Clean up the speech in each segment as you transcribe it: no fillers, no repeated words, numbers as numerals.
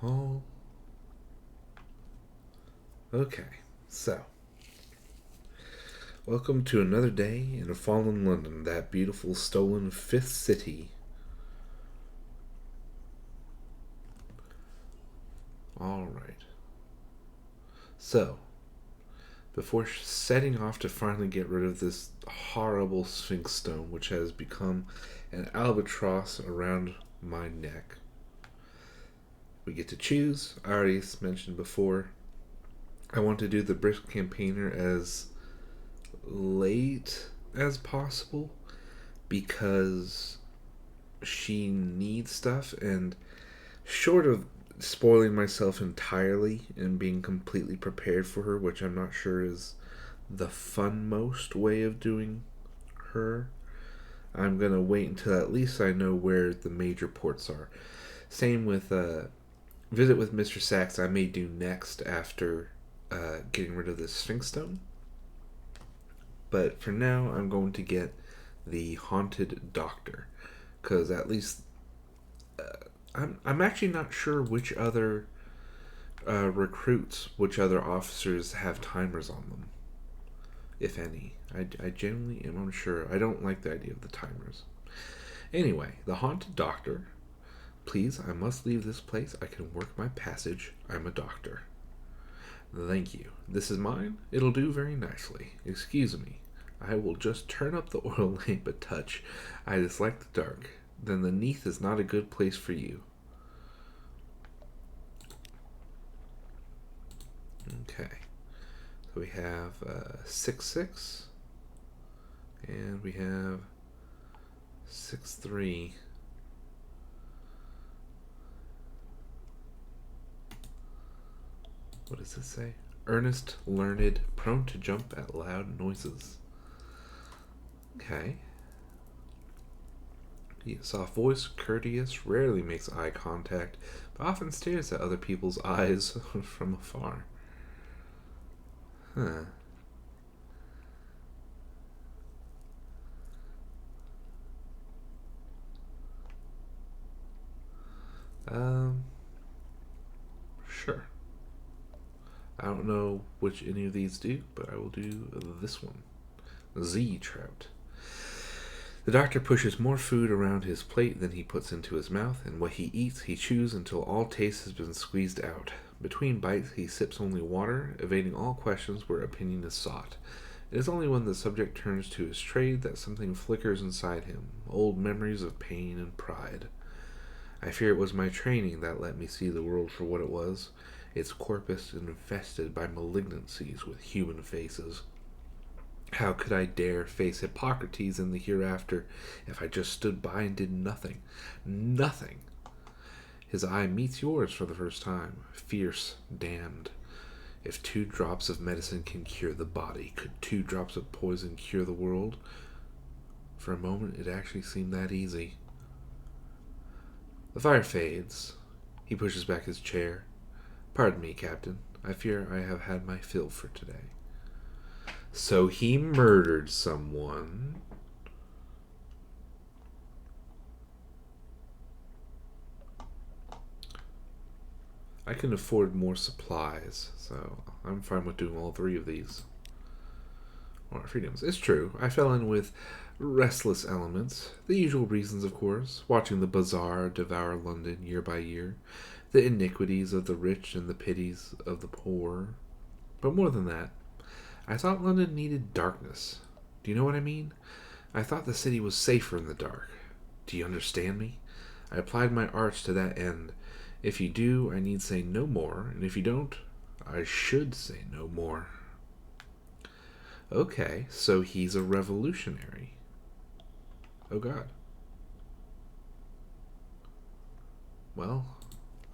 Oh, okay. So, welcome to another day in a fallen London, that beautiful stolen fifth city. Alright. So, before setting off to finally get rid of this horrible Sphinx stone, which has become an albatross around my neck, we get to choose. I already mentioned before, I want to do the brisk campaigner as late as possible because she needs stuff, and short of spoiling myself entirely and being completely prepared for her, which I'm not sure is the fun most way of doing her, I'm gonna wait until at least I know where the major ports are. Same with Visit with Mr. Sachs, I may do next after getting rid of the Sphinx Stone. But for now, I'm going to get the Haunted Doctor. Because at least I'm actually not sure which other recruits, which other officers have timers on them, if any. I genuinely am unsure. I don't like the idea of the timers. Anyway, the Haunted Doctor. Please, I must leave this place. I can work my passage. I'm a doctor. Thank you. This is mine. It'll do very nicely. Excuse me. I will just turn up the oil lamp a touch. I dislike the dark. Then the neath is not a good place for you. Okay. So we have 6-6. And we have 6-3. What does this say? Earnest, learned, prone to jump at loud noises. Okay. Soft voice, courteous, rarely makes eye contact, but often stares at other people's eyes from afar. Huh. Sure. I don't know which any of these do, but I will do this one. Z trout. The doctor pushes more food around his plate than he puts into his mouth, and what he eats he chews until all taste has been squeezed out. Between bites he sips only water, evading all questions where opinion is sought. It is only when the subject turns to his trade that something flickers inside him, old memories of pain and pride. I fear it was my training that let me see the world for what it was, its corpus infested by malignancies with human faces. How could I dare face Hippocrates in the hereafter if I just stood by and did nothing? Nothing! His eye meets yours for the first time, fierce, damned. If 2 drops of medicine can cure the body, could 2 drops of poison cure the world? For a moment it actually seemed that easy. The fire fades. He pushes back his chair. Pardon me, Captain. I fear I have had my fill for today. So he murdered someone. I can afford more supplies, so I'm fine with doing all 3 of these. Or freedoms. It's true. I fell in with restless elements. The usual reasons, of course. Watching the bazaar devour London year by year. The iniquities of the rich and the pities of the poor. But more than that, I thought London needed darkness. Do you know what I mean? I thought the city was safer in the dark. Do you understand me? I applied my arts to that end. If you do, I need say no more, and if you don't, I should say no more. Okay, so he's a revolutionary. Oh god. Well,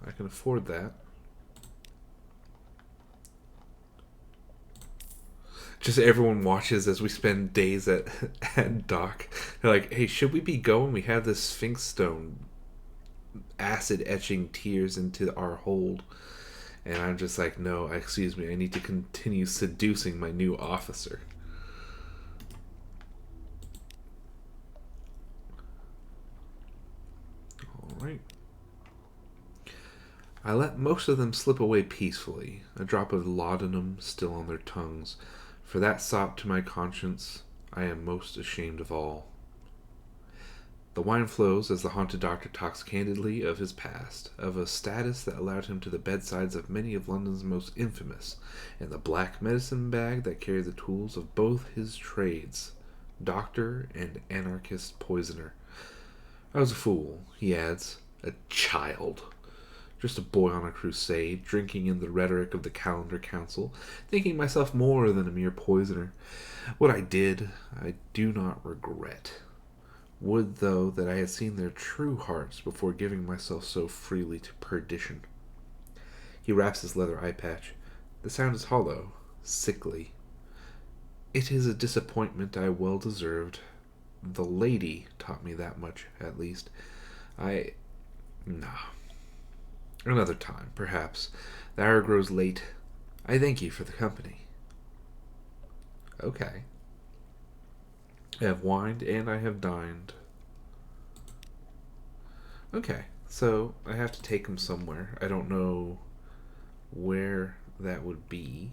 I can afford that. Just everyone watches as we spend days at dock. They're like, hey, should we be going? We have this Sphinx stone acid etching tears into our hold. And I'm just like, no, excuse me, I need to continue seducing my new officer. Alright. I let most of them slip away peacefully, a drop of laudanum still on their tongues. For that sop to my conscience, I am most ashamed of all. The wine flows as the haunted doctor talks candidly of his past, of a status that allowed him to the bedsides of many of London's most infamous, and the black medicine bag that carried the tools of both his trades, doctor and anarchist poisoner. I was a fool, he adds, a child. Just a boy on a crusade, drinking in the rhetoric of the Calendar Council, thinking myself more than a mere poisoner. What I did, I do not regret. Would, though, that I had seen their true hearts before giving myself so freely to perdition. He raps his leather eye patch. The sound is hollow, sickly. It is a disappointment I well deserved. The lady taught me that much, at least. Nah. Another time, perhaps. The hour grows late. I thank you for the company. Okay. I have wined and I have dined. Okay, so I have to take him somewhere. I don't know where that would be.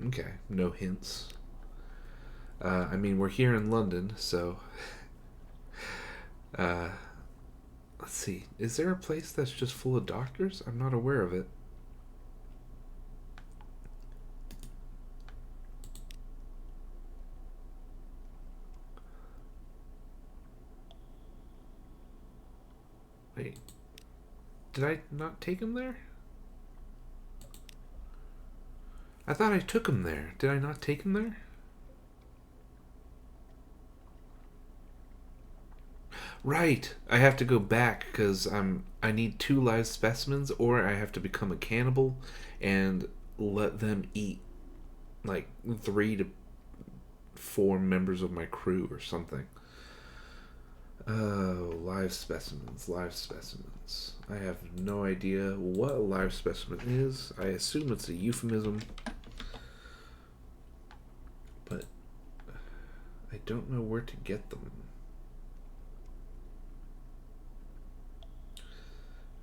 Okay, no hints. I mean, we're here in London, so... let's see. Is there a place that's just full of doctors? I'm not aware of it. Wait. Did I not take him there? I thought I took him there. Did I not take him there? Right. I have to go back because I need 2 live specimens, or I have to become a cannibal and let them eat like 3 to 4 members of my crew or something. Oh, live specimens, live specimens. I have no idea what a live specimen is. I assume it's a euphemism, but I don't know where to get them.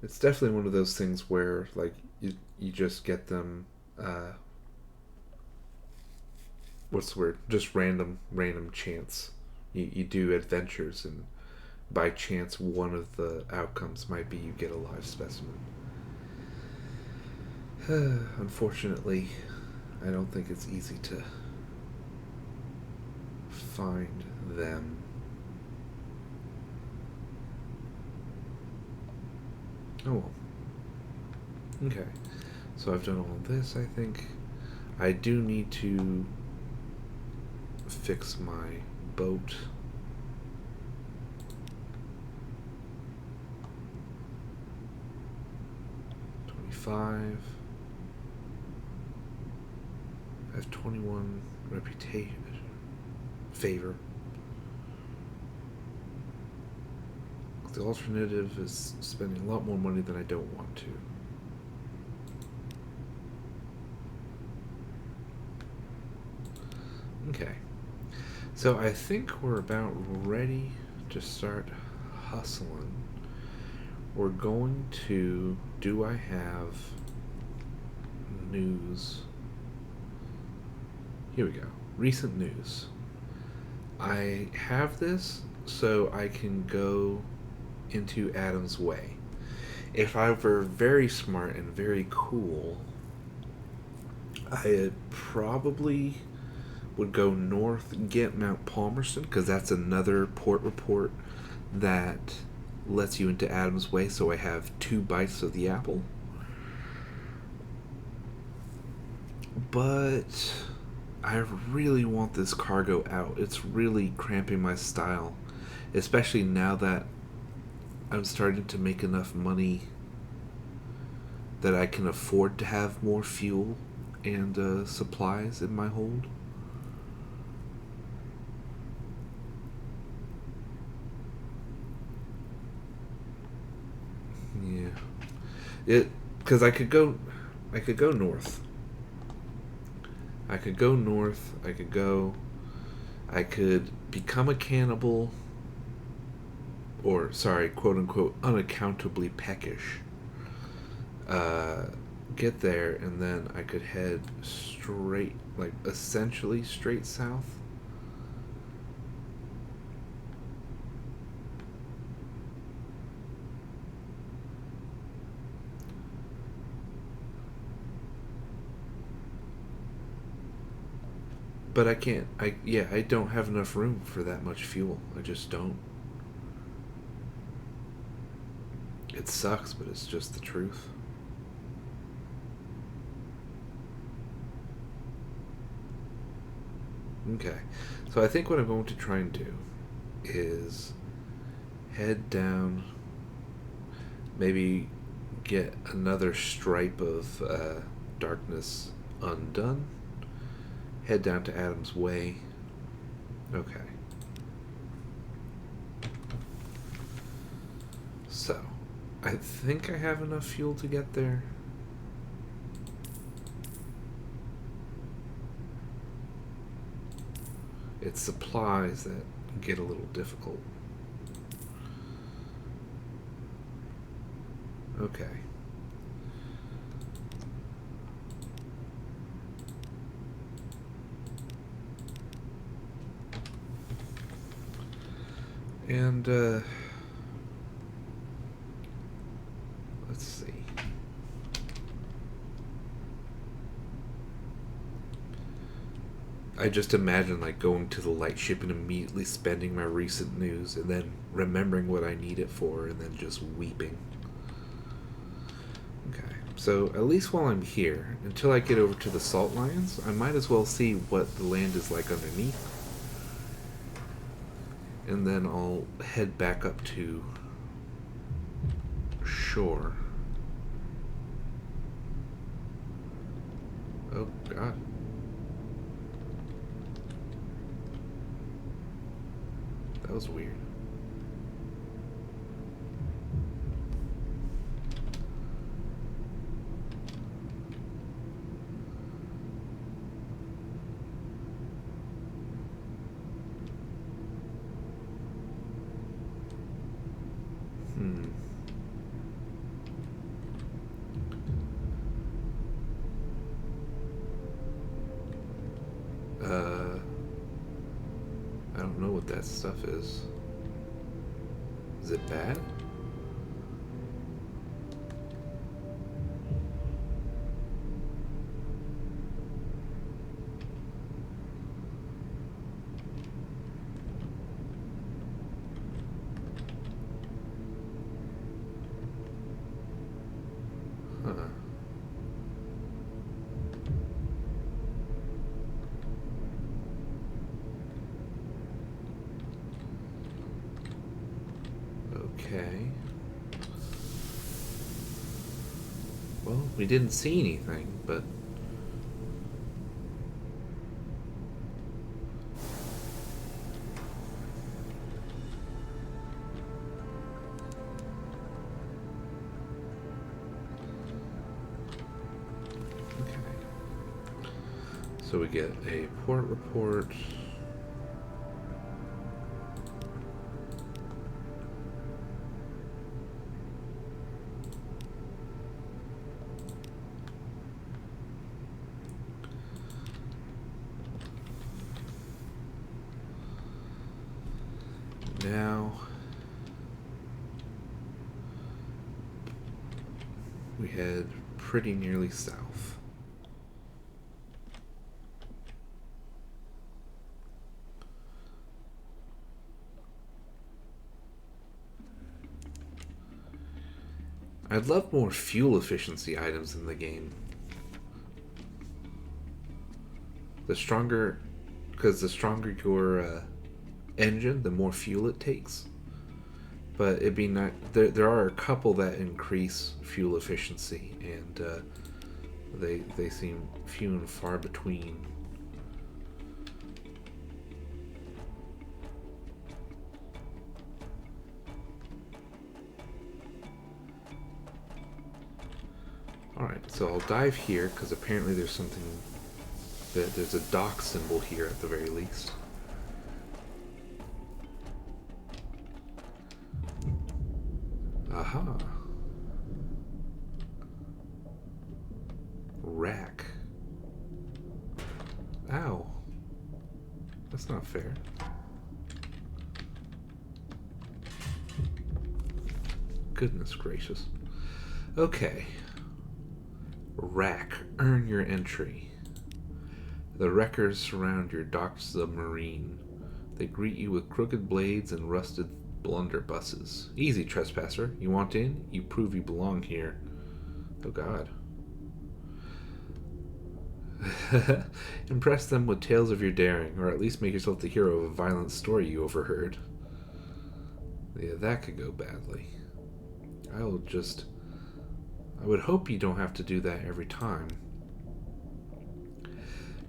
It's definitely one of those things where, like, you just get them, what's the word? Just random chance. You do adventures, and by chance, one of the outcomes might be you get a live specimen. Unfortunately, I don't think it's easy to find them. Oh well. Okay. So I've done all of this, I think. I do need to fix my boat. I have 21 reputation favor. The alternative is spending a lot more money than I don't want to. Okay. So I think we're about ready to start hustling. We're going to... Do I have news? Here we go. Recent news. I have this so I can go into Adam's Way. If I were very smart and very cool, I probably would go north and get Mount Palmerston, because that's another port report that lets you into Adam's Way, so I have 2 bites of the apple. But I really want this cargo out. It's really cramping my style, especially now that I'm starting to make enough money that I can afford to have more fuel and supplies in my hold. Yeah, because I could go north. I could become a cannibal or sorry, quote unquote, unaccountably peckish. Get there, and then I could head straight, like essentially straight south. But I can't. I don't have enough room for that much fuel. I just don't. It sucks, but it's just the truth. Okay, so I think what I'm going to try and do is head down, maybe get another stripe of darkness undone, head down to Adam's Way. Okay. So, I think I have enough fuel to get there. It's supplies that get a little difficult. Okay. And, let's see. I just imagine like going to the lightship and immediately spending my recent news and then remembering what I need it for and then just weeping. Okay, so at least while I'm here, until I get over to the Salt Lions, I might as well see what the land is like underneath. And then I'll head back up to shore. Oh, God. That was weird. I don't know what that stuff is. Is it bad? Huh. Okay. Well, we didn't see anything, but... Okay. So we get a port report... Now we head pretty nearly south. I'd love more fuel efficiency items in the game. The stronger, because the stronger your engine, the more fuel it takes. But it'd be not. There are a couple that increase fuel efficiency, and they seem few and far between. All right, so I'll dive here because apparently there's something. There's a dock symbol here at the very least. Aha. Wrack. Ow. That's not fair. Goodness gracious. Okay. Wrack. Earn your entry. The wreckers surround your docked submarine. They greet you with crooked blades and rusted blunderbusses. Easy, trespasser. You want in? You prove you belong here. Oh god. Impress them with tales of your daring, or at least make yourself the hero of a violent story you overheard. Yeah, that could go badly. I would hope you don't have to do that every time.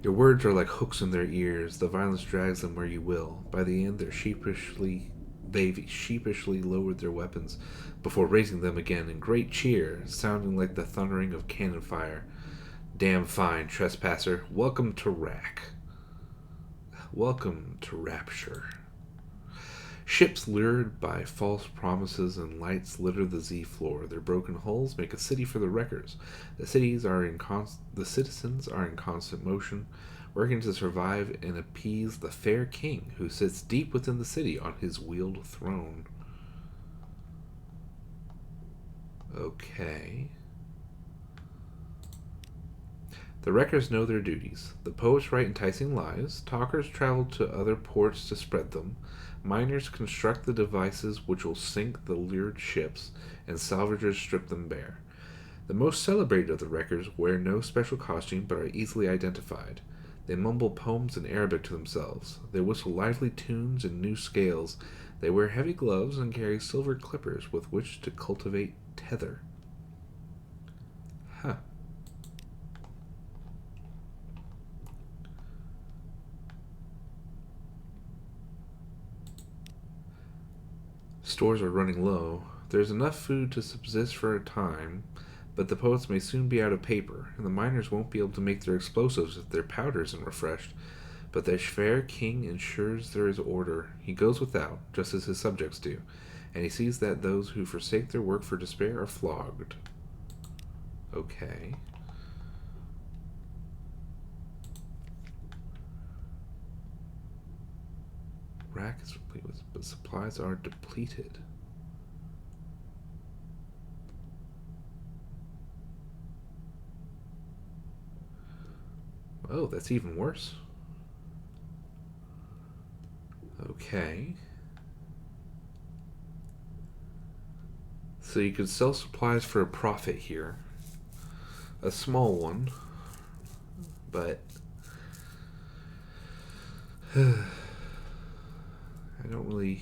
Your words are like hooks in their ears. The violence drags them where you will. By the end, they've sheepishly lowered their weapons before raising them again in great cheer, sounding like the thundering of cannon fire. Damn fine, trespasser. Welcome to Wrack. Welcome to Rapture. Ships lured by false promises and lights litter the Z-floor. Their broken hulls make a city for the wreckers. The citizens are in constant motion, working to survive and appease the fair king who sits deep within the city on his wheeled throne. Okay. The wreckers know their duties. The poets write enticing lies. Talkers travel to other ports to spread them. Miners construct the devices which will sink the lured ships, and salvagers strip them bare. The most celebrated of the wreckers wear no special costume but are easily identified. They mumble poems in Arabic to themselves. They whistle lively tunes in new scales. They wear heavy gloves and carry silver clippers with which to cultivate tether. Huh. Stores are running low. There's enough food to subsist for a time, but the poets may soon be out of paper, and the miners won't be able to make their explosives if their powder isn't refreshed. But the fair king ensures there is order. He goes without, just as his subjects do, and he sees that those who forsake their work for despair are flogged. Okay. Rack is complete, but supplies are depleted. Oh, that's even worse. Okay. So you could sell supplies for a profit here. A small one. But I don't really...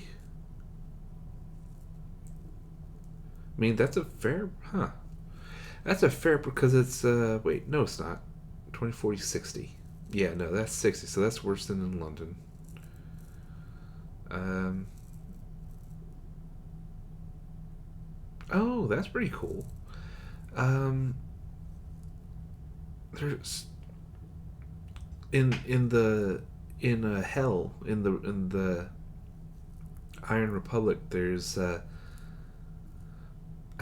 I mean, that's a fair... Huh. That's a fair... Because it's... Wait, no it's not. 2040, 60. Yeah, no, that's 60. So that's worse than in London. Oh, that's pretty cool. There's... In Hell, in the Iron Republic, there's I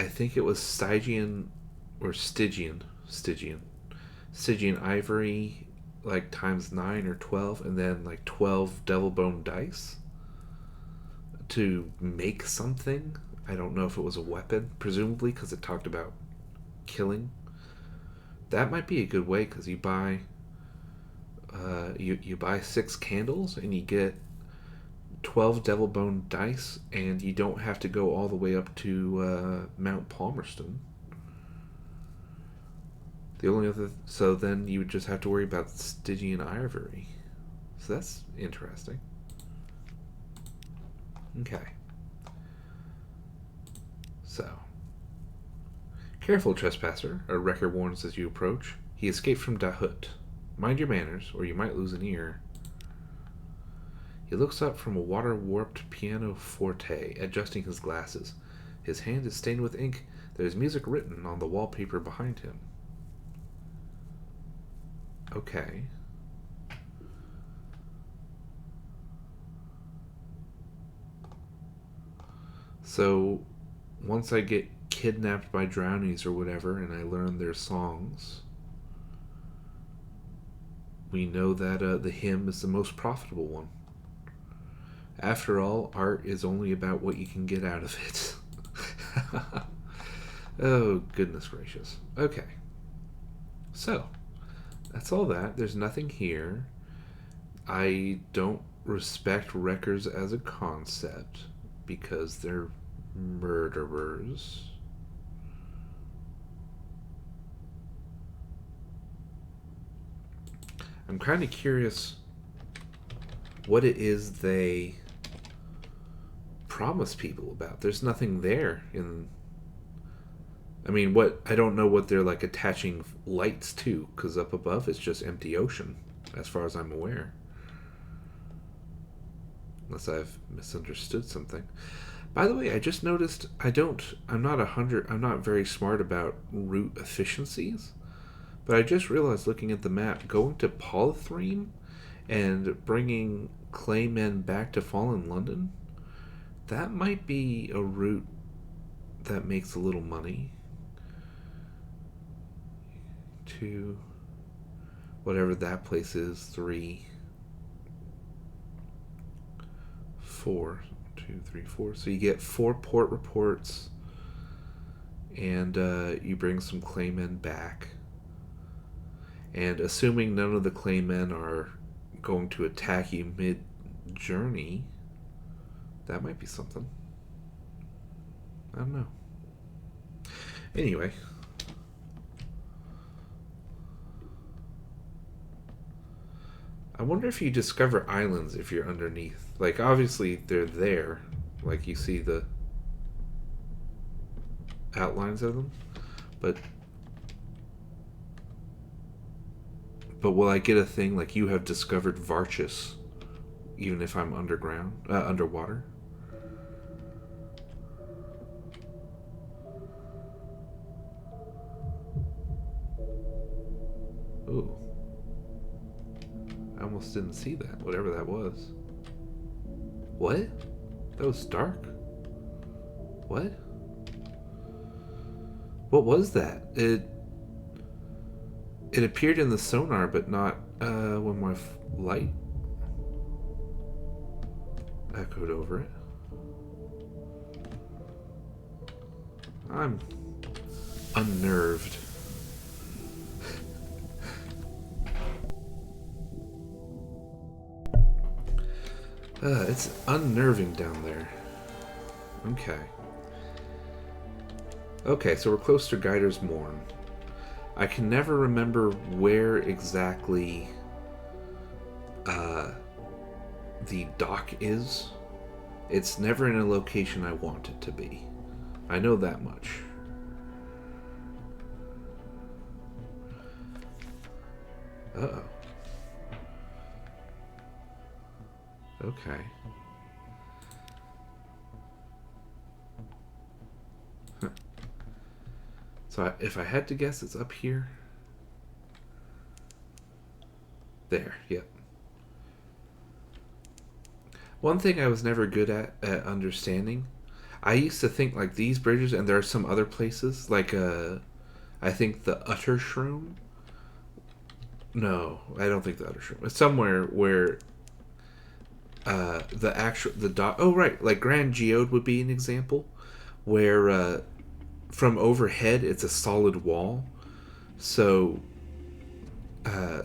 think it was Stygian or Stygian ivory, like times 9 or 12, and then like 12 devil bone dice to make something. I don't know if it was a weapon, presumably because it talked about killing. That might be a good way, because you buy you buy 6 candles and you get 12 devil bone dice, and you don't have to go all the way up to Mount Palmerston. The only other... So then you would just have to worry about Stygian ivory. So that's interesting. Okay. So. Careful, trespasser, a wrecker warns as you approach. He escaped from Dahut. Mind your manners, or you might lose an ear. He looks up from a water-warped pianoforte, adjusting his glasses. His hand is stained with ink. There is music written on the wallpaper behind him. Okay. So, once I get kidnapped by drownies or whatever and I learn their songs, we know that the hymn is the most profitable one. After all, art is only about what you can get out of it. Oh, goodness gracious. Okay. So, that's all that. There's nothing here. I don't respect wreckers as a concept because they're murderers. I'm kind of curious what it is they promise people about. There's nothing there in. I mean, I don't know what they're like attaching lights to, because up above it's just empty ocean, as far as I'm aware. Unless I've misunderstood something. By the way, I just noticed I'm not very smart about route efficiencies, but I just realized looking at the map, going to Polythreme and bringing Claymen back to Fallen London, that might be a route that makes a little money. To whatever that place is, 3, 4, 2, 3, 4. So you get 4 port reports, and you bring some Claymen back. And assuming none of the Claymen are going to attack you mid-journey, that might be something. I don't know. Anyway. I wonder if you discover islands if you're underneath. Like, obviously, they're there. Like, you see the outlines of them. But will I get a thing like you have discovered Varchus, even if I'm underwater? Ooh. I almost didn't see that, whatever that was. What? That was dark? What? What was that? It appeared in the sonar, but not when my light echoed over it. I'm unnerved. It's unnerving down there. Okay. Okay, so we're close to Guider's Morn. I can never remember where exactly the dock is. It's never in a location I want it to be. I know that much. Uh-oh. Okay. Huh. So if I had to guess, it's up here. There, yep. One thing I was never good at understanding, I used to think like these bridges, and there are some other places, like I think the Utter Shroom. No, I don't think the Utter Shroom. It's somewhere where the dock. Oh right, like Grand Geode would be an example, where from overhead it's a solid wall. So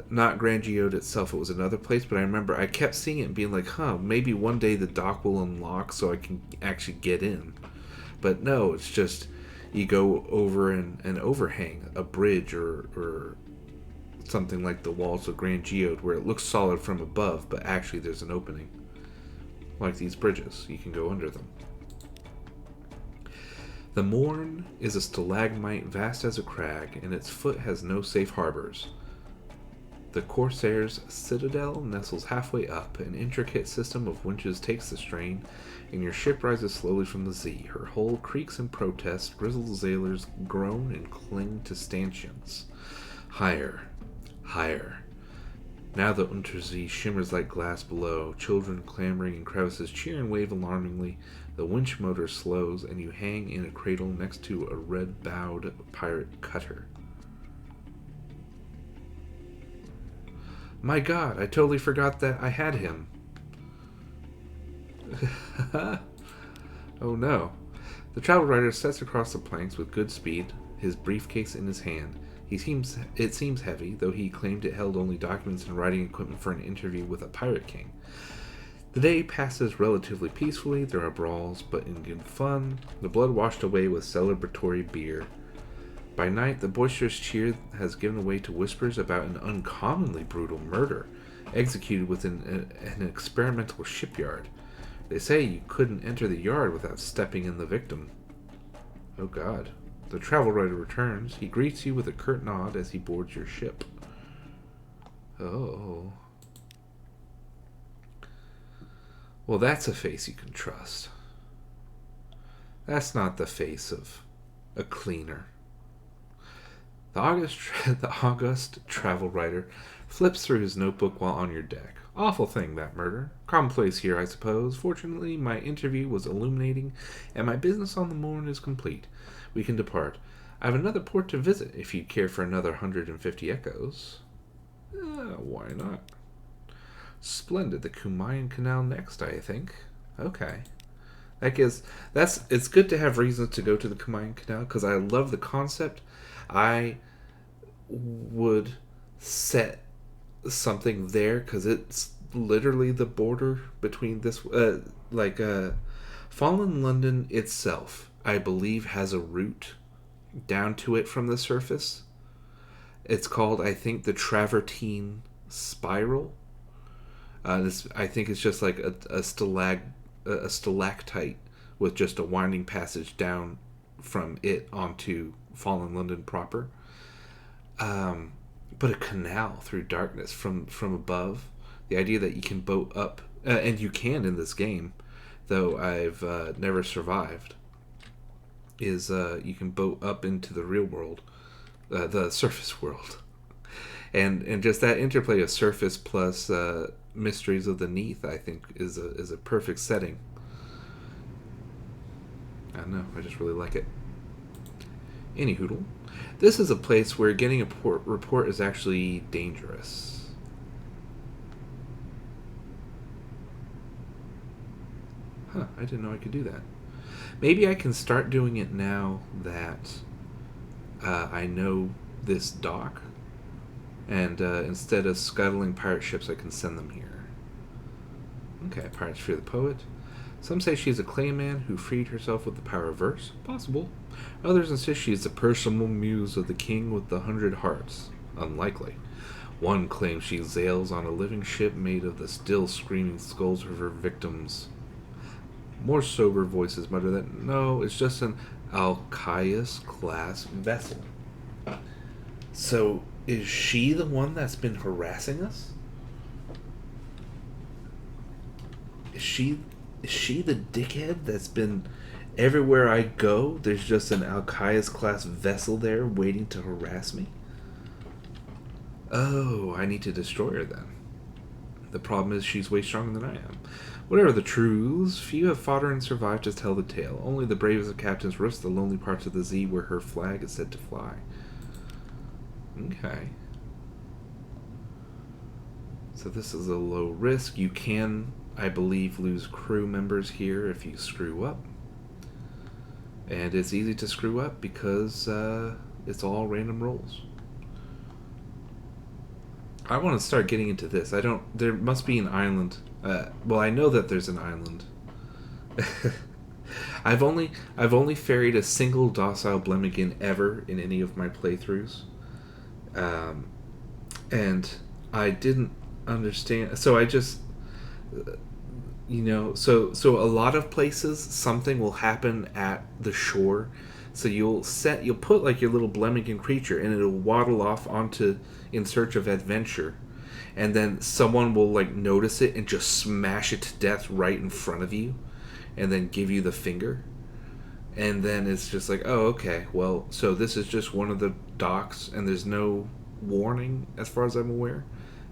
not Grand Geode itself, it was another place, but I remember I kept seeing it and being like, huh, maybe one day the dock will unlock so I can actually get in. But no, it's just you go over an overhang, a bridge, or something like the walls of Grand Geode, where it looks solid from above, but actually there's an opening. Like these bridges, you can go under them. The Morn is a stalagmite vast as a crag, and its foot has no safe harbors. The Corsair's citadel nestles halfway up. An intricate system of winches takes the strain, and your ship rises slowly from the sea. Her hull creaks in protest. Grizzled sailors groan and cling to stanchions. Higher, higher. Now the Untersee shimmers like glass below. Children clambering in crevices cheer and wave alarmingly. The winch motor slows, and you hang in a cradle next to a red-bowed pirate cutter. My god, I totally forgot that I had him. Oh no. The travel writer sets across the planks with good speed, his briefcase in his hand. It seems heavy, though he claimed it held only documents and writing equipment for an interview with a pirate king. The day passes relatively peacefully. There are brawls, but in good fun. The blood washed away with celebratory beer. By night, the boisterous cheer has given way to whispers about an uncommonly brutal murder, executed within an experimental shipyard. They say you couldn't enter the yard without stepping in the victim. Oh god. The travel writer returns. He greets you with a curt nod as he boards your ship. Oh. Well, that's a face you can trust. That's not the face of a cleaner. The august travel writer flips through his notebook while on your deck. Awful thing, that murder. Commonplace here, I suppose. Fortunately, my interview was illuminating, and my business on the morn is complete. We can depart. I have another port to visit, if you'd care for another 150 echoes. Why not? Splendid. The Kumayan Canal next, I think. Okay. It's good to have reasons to go to the Kumayan Canal, because I love the concept. I would set something there, because it's literally the border between this, Fallen London itself, I believe, has a route down to it from the surface. It's called, I think, the Travertine Spiral. I think it's just like a stalactite with just a winding passage down from it onto Fallen London proper. But a canal through darkness from above. The idea that you can boat up, and you can in this game, though I've never survived, is you can boat up into the real world, the surface world. And just that interplay of surface plus mysteries of the Neath, I think, is a perfect setting. I don't know, I just really like it. Anyhoodle, this is a place where getting a report is actually dangerous. Huh, I didn't know I could do that. Maybe I can start doing it now that I know this dock. And instead of scuttling pirate ships, I can send them here. Okay, Pirates Fear the Poet. Some say she's a clayman who freed herself with the power of verse. Possible. Others insist she's the personal muse of the king with the 100 hearts. Unlikely. One claims she sails on a living ship made of the still screaming skulls of her victims. More sober voices mutter that no, it's just an Alcaius class vessel. So, is she the one that's been harassing us? Is she the dickhead that's been everywhere I go? There's just an Alcaius class vessel there waiting to harass me? Oh, I need to destroy her then. The problem is she's way stronger than I am. Whatever the truths, few have fought her and survived to tell the tale. Only the bravest of captains risk the lonely parts of the sea where her flag is said to fly. Okay. So this is a low risk. You can, I believe, lose crew members here if you screw up. And it's easy to screw up because it's all random rolls. I want to start getting into this. There must be an island. Well, I know that there's an island. I've only ferried a single docile Blemigan ever in any of my playthroughs. And I didn't understand. So I just, so a lot of places something will happen at the shore. So you'll put like your little Blemigan creature and it'll waddle off onto in search of adventure. And then someone will like notice it and just smash it to death right in front of you and then give you the finger. And then it's just like, oh, okay, well, so this is just one of the docks and there's no warning as far as I'm aware.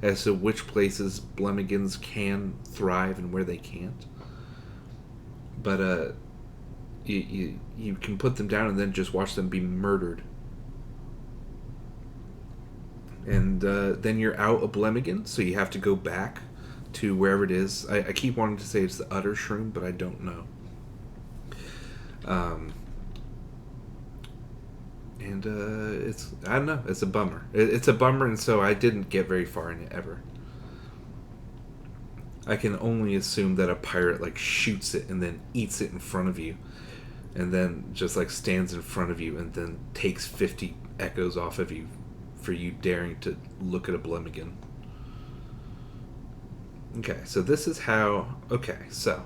as to which places Blemigans can thrive and where they can't. But you can put them down and then just watch them be murdered. And then you're out a Blemigan, so you have to go back to wherever it is. I keep wanting to say it's the Utter Shroom, but I don't know. And I don't know, it's a bummer. It's a bummer, and so I didn't get very far in it ever. I can only assume that a pirate like shoots it and then eats it in front of you, and then just like stands in front of you and then takes 50 echoes off of you for you daring to look at a Blemigan. Okay, so this is how... Okay, so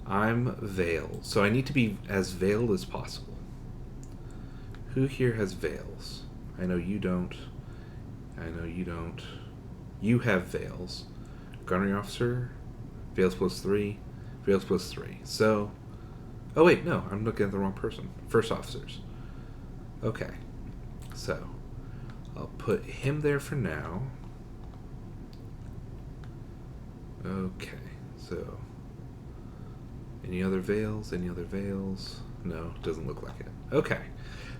I'm veiled. So I need to be as veiled as possible. Who here has veils? I know you don't. I know you don't. You have veils. Gunnery officer, veils +3, veils +3. So... Oh wait, no, I'm looking at the wrong person. First officers. Okay, so... I'll put him there for now. Okay, so... Any other veils? Any other veils? No, doesn't look like it. Okay,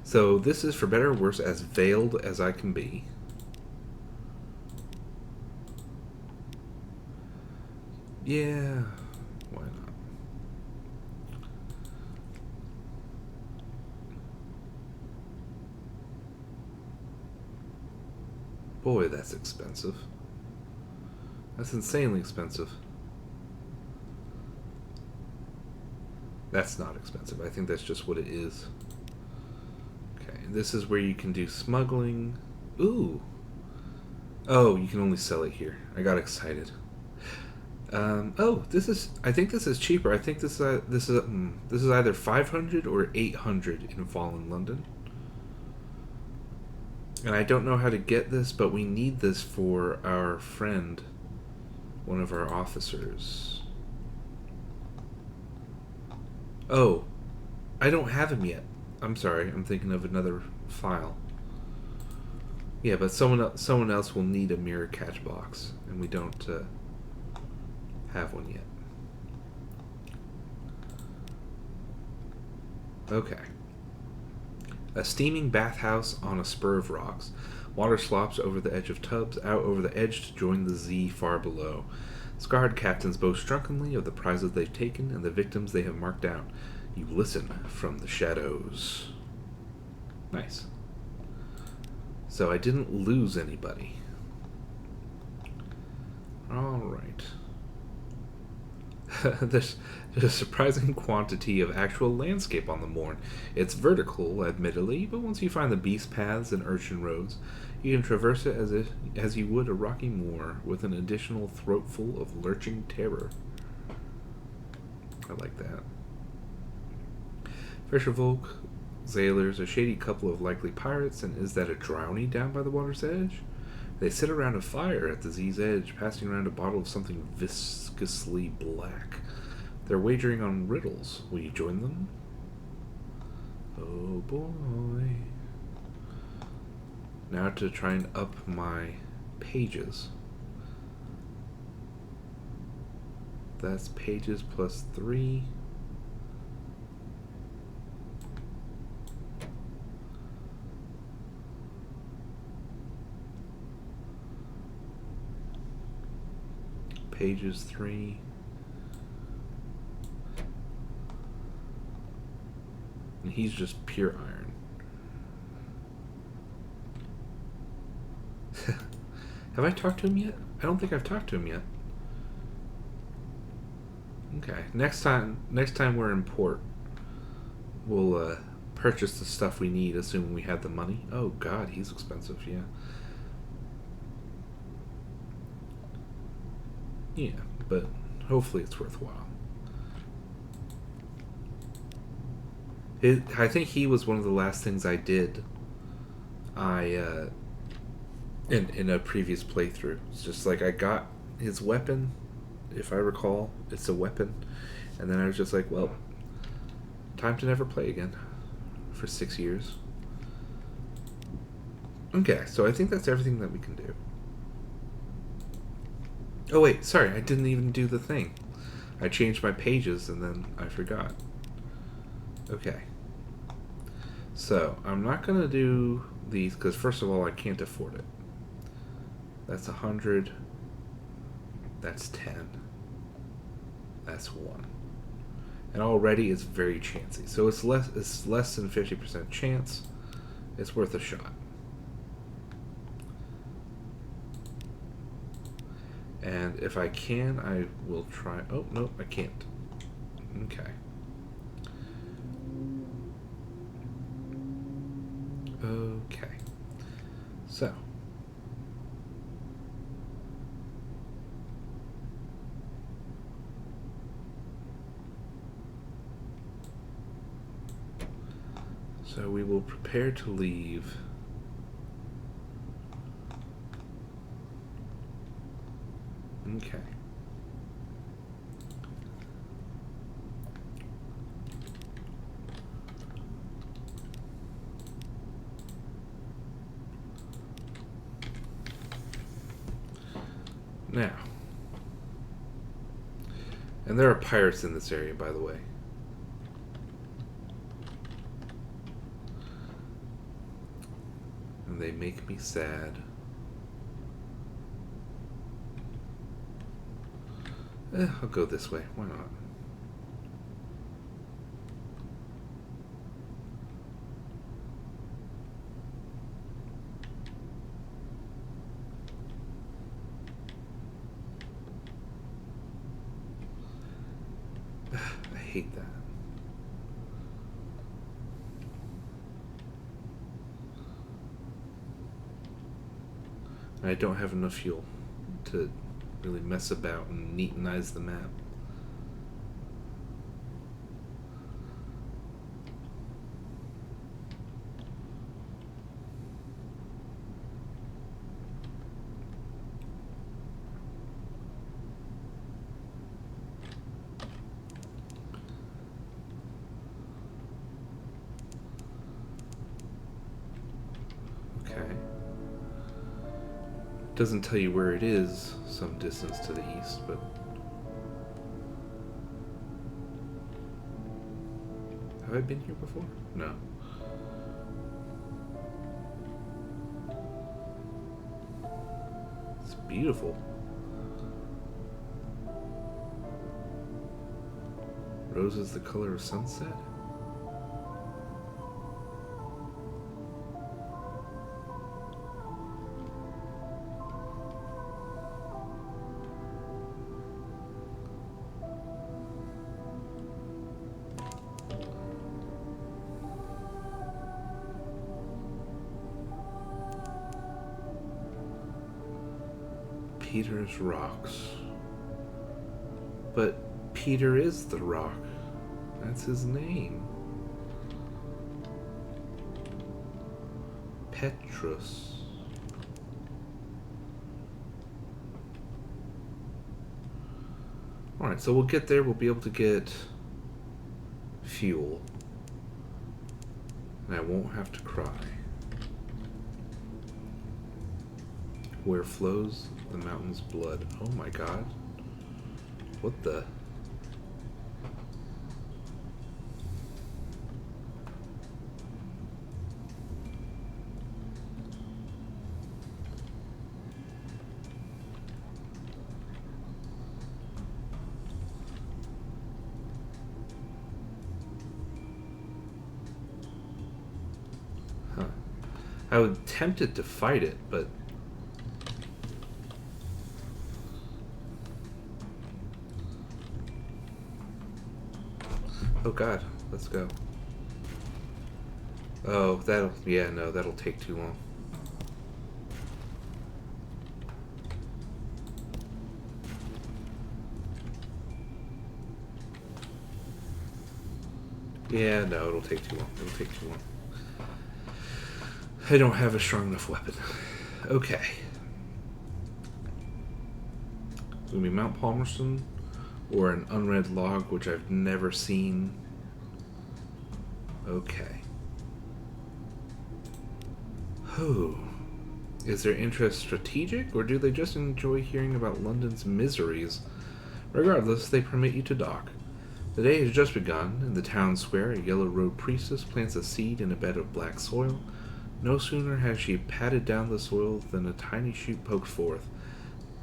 so this is for better or worse as veiled as I can be. Yeah, why not? Boy, that's expensive. That's insanely expensive. That's not expensive. I think that's just what it is. Okay, this is where you can do smuggling. Ooh. Oh, you can only sell it here. I got excited. Oh, this is... I think this is cheaper. I think this is either 500 or 800 in Fallen London. And I don't know how to get this, but we need this for our friend, one of our officers. Oh, I don't have him yet. I'm sorry, I'm thinking of another file. Yeah, but someone else will need a mirror catch box, and we don't have one yet. Okay. A steaming bathhouse on a spur of rocks. Water slops over the edge of tubs, out over the edge to join the Z far below. Scarred captains boast drunkenly of the prizes they've taken and the victims they have marked out. You listen from the shadows. Nice. So I didn't lose anybody. Alright. There's a surprising quantity of actual landscape on the Morn. It's vertical, admittedly, but once you find the beast paths and urchin roads, you can traverse it as you would a rocky moor with an additional throatful of lurching terror. I like that. Fisherfolk, sailors, a shady couple of likely pirates, and is that a drowny down by the water's edge? They sit around a fire at the Z's edge, passing around a bottle of something viscously black. They're wagering on riddles. Will you join them? Oh boy. Now to try and up my pages. That's pages +3. Pages 3. And he's just pure iron. Have I talked to him yet? I don't think I've talked to him yet. Okay, next time we're in port, we'll purchase the stuff we need, assuming we have the money. Oh god, he's expensive, yeah. Yeah, but hopefully it's worthwhile. I think he was one of the last things I did. In a previous playthrough, it's just like I got his weapon, if I recall, it's a weapon, and then I was just like, well, time to never play again for 6 years. Okay, so I think that's everything that we can do. Oh wait, sorry, I didn't even do the thing. I changed my pages and then I forgot. Okay. So, I'm not going to do these because first of all, I can't afford it. That's 100. That's 10. That's 1. And already it's very chancy. So it's less than 50% chance. It's worth a shot. And if I can, I will try. Oh, no, I can't. Okay. Okay. So. So we will prepare to leave. Okay. Now. And there are pirates in this area, by the way. And they make me sad. I'll go this way. Why not? I hate that. I don't have enough fuel to really mess about and neatenize the map. Okay. Doesn't tell you where it is, some distance to the east, but have I been here before? No. It's beautiful. Rose is the color of sunset? Peter's Rocks. But Peter is the rock. That's his name. Petrus. Alright, so we'll get there. We'll be able to get fuel. And I won't have to cry. Where flows the mountain's blood. Oh my god. What the? Huh. I was tempted to fight it, but oh god, let's go. Oh, that'll take too long. Yeah, no, it'll take too long. It'll take too long. I don't have a strong enough weapon. Okay. It's gonna be Mount Palmerston or an unread log, which I've never seen. Okay. Oh. Is their interest strategic, or do they just enjoy hearing about London's miseries? Regardless, they permit you to dock. The day has just begun. In the town square, a yellow-robed priestess plants a seed in a bed of black soil. No sooner has she patted down the soil than a tiny shoot pokes forth.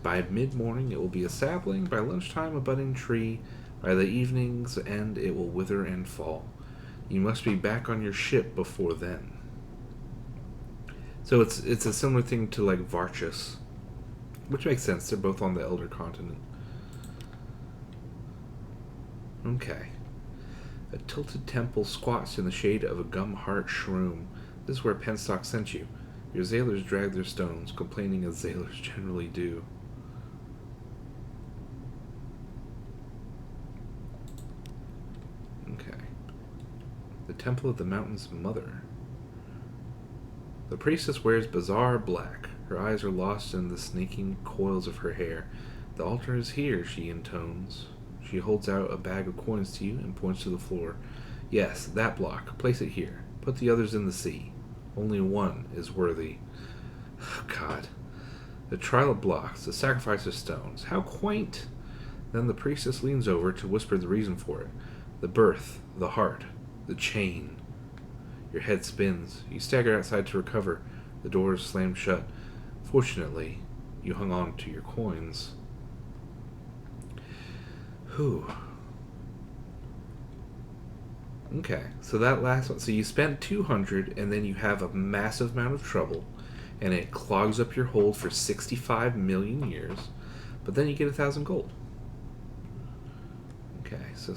By mid-morning, it will be a sapling. By lunchtime, a budding tree. By the evening's end, it will wither and fall. You must be back on your ship before then. So it's a similar thing to like Varchus, which makes sense. They're both on the Elder Continent. Okay. A tilted temple squats in the shade of a gum-heart shroom. This is where Penstock sent you. Your sailors drag their stones, complaining as sailors generally do. Okay. The Temple of the Mountain's Mother. The priestess wears bizarre black. Her eyes are lost in the snaking coils of her hair. The altar is here, she intones. She holds out a bag of coins to you and points to the floor. Yes, that block. Place it here. Put the others in the sea. Only one is worthy. Oh, God. The trial of blocks, the sacrifice of stones. How quaint! Then the priestess leans over to whisper the reason for it. The birth, the heart, the chain. Your head spins. You stagger outside to recover. The doors slam shut. Fortunately, you hung on to your coins. Whew. Okay, so that last one. So you spent 200, and then you have a massive amount of trouble, and it clogs up your hold for 65 million years, but then you get 1,000 gold. Okay, so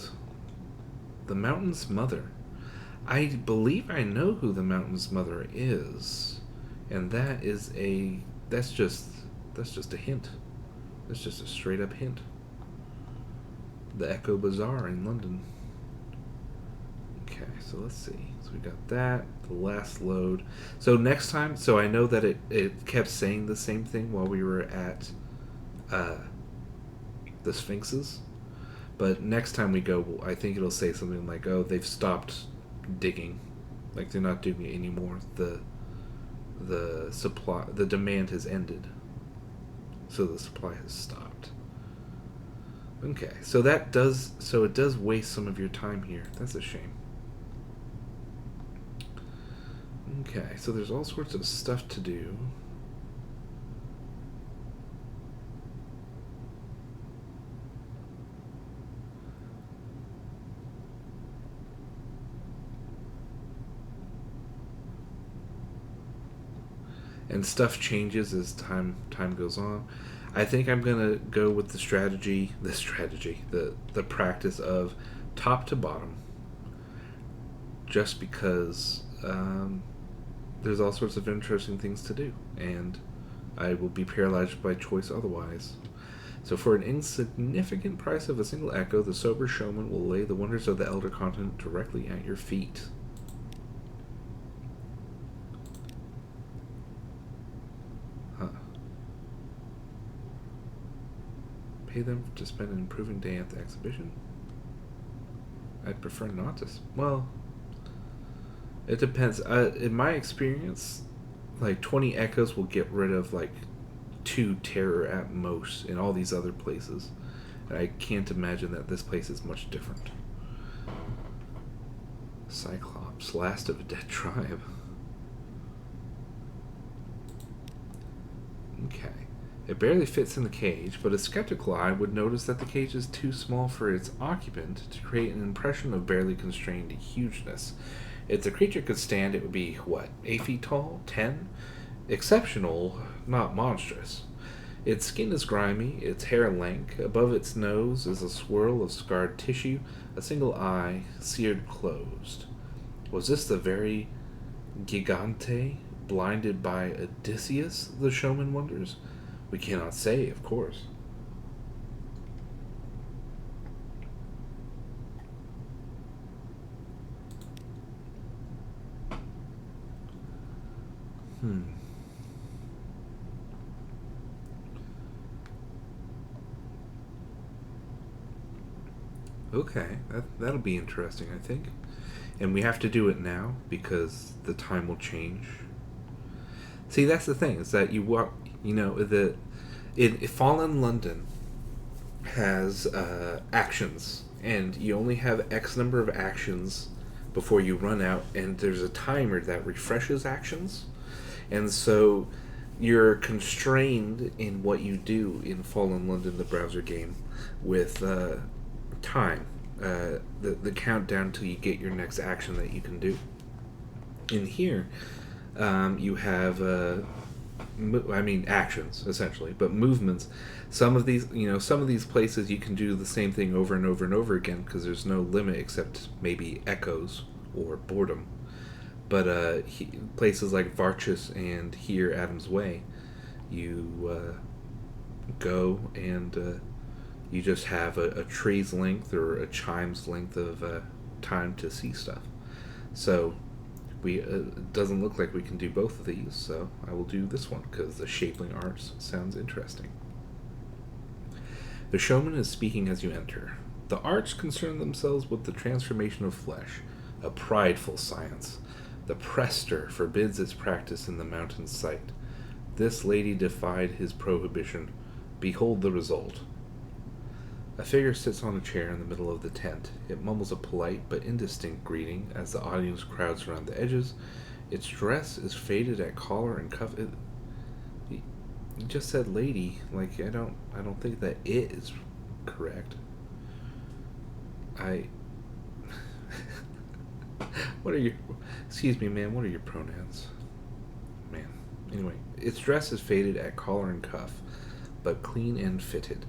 the Mountain's Mother. I believe I know who the Mountain's Mother is, and that's just a hint. That's just a straight up hint. The Echo Bazaar in London. Okay, so let's see. So we got that, the last load. So next time, so I know that it kept saying the same thing while we were at the Sphinxes, but next time we go, I think it'll say something like, oh, they've stopped digging, like they're not doing it anymore. The supply, the demand has ended, so the supply has stopped. Okay, so it does waste some of your time here. That's a shame. Okay, so there's all sorts of stuff to do. And stuff changes as time goes on. I think I'm gonna go with the practice of top to bottom, just because there's all sorts of interesting things to do, and I will be paralyzed by choice otherwise. So for an insignificant price of a single echo, the sober showman will lay the wonders of the Elder Continent directly at your feet. Pay them to spend an improving day at the exhibition? I'd prefer not to. Well, it depends. In my experience, like 20 echoes will get rid of like 2 terror at most in all these other places. And I can't imagine that this place is much different. Cyclops, last of a dead tribe. Okay. It barely fits in the cage, but a skeptical eye would notice that the cage is too small for its occupant to create an impression of barely constrained hugeness. If the creature could stand, it would be, 8 feet tall? 10? Exceptional, not monstrous. Its skin is grimy, its hair lank. Above its nose is a swirl of scarred tissue, a single eye seared closed. Was this the very Gigante, blinded by Odysseus, the showman wonders? We cannot say, of course. Okay, that'll be interesting, I think. And we have to do it now because the time will change. See, that's the thing, is that you walk, Fallen London has actions, and you only have X number of actions before you run out, and there's a timer that refreshes actions, and so you're constrained in what you do in Fallen London, the browser game, with time, the countdown till you get your next action that you can do. In here, you have actions essentially, but movements. Some of these places you can do the same thing over and over and over again because there's no limit except maybe echoes or boredom. But places like Varchus and here Adam's Way, you go and you just have a tree's length or a chime's length of time to see stuff. So it doesn't look like we can do both of these, so I will do this one because the Shapling Arts sounds interesting. The showman is speaking as you enter. The arts concern themselves with the transformation of flesh, a prideful science. The prester forbids its practice in the mountain's sight. This lady defied his prohibition. Behold the result. A figure sits on a chair in the middle of the tent. It mumbles a polite but indistinct greeting as the audience crowds around the edges. Its dress is faded at collar and cuff. You just said lady. Like, I don't think that it is correct. Excuse me, man, what are your pronouns? Man. Anyway, its dress is faded at collar and cuff, but clean and fitted.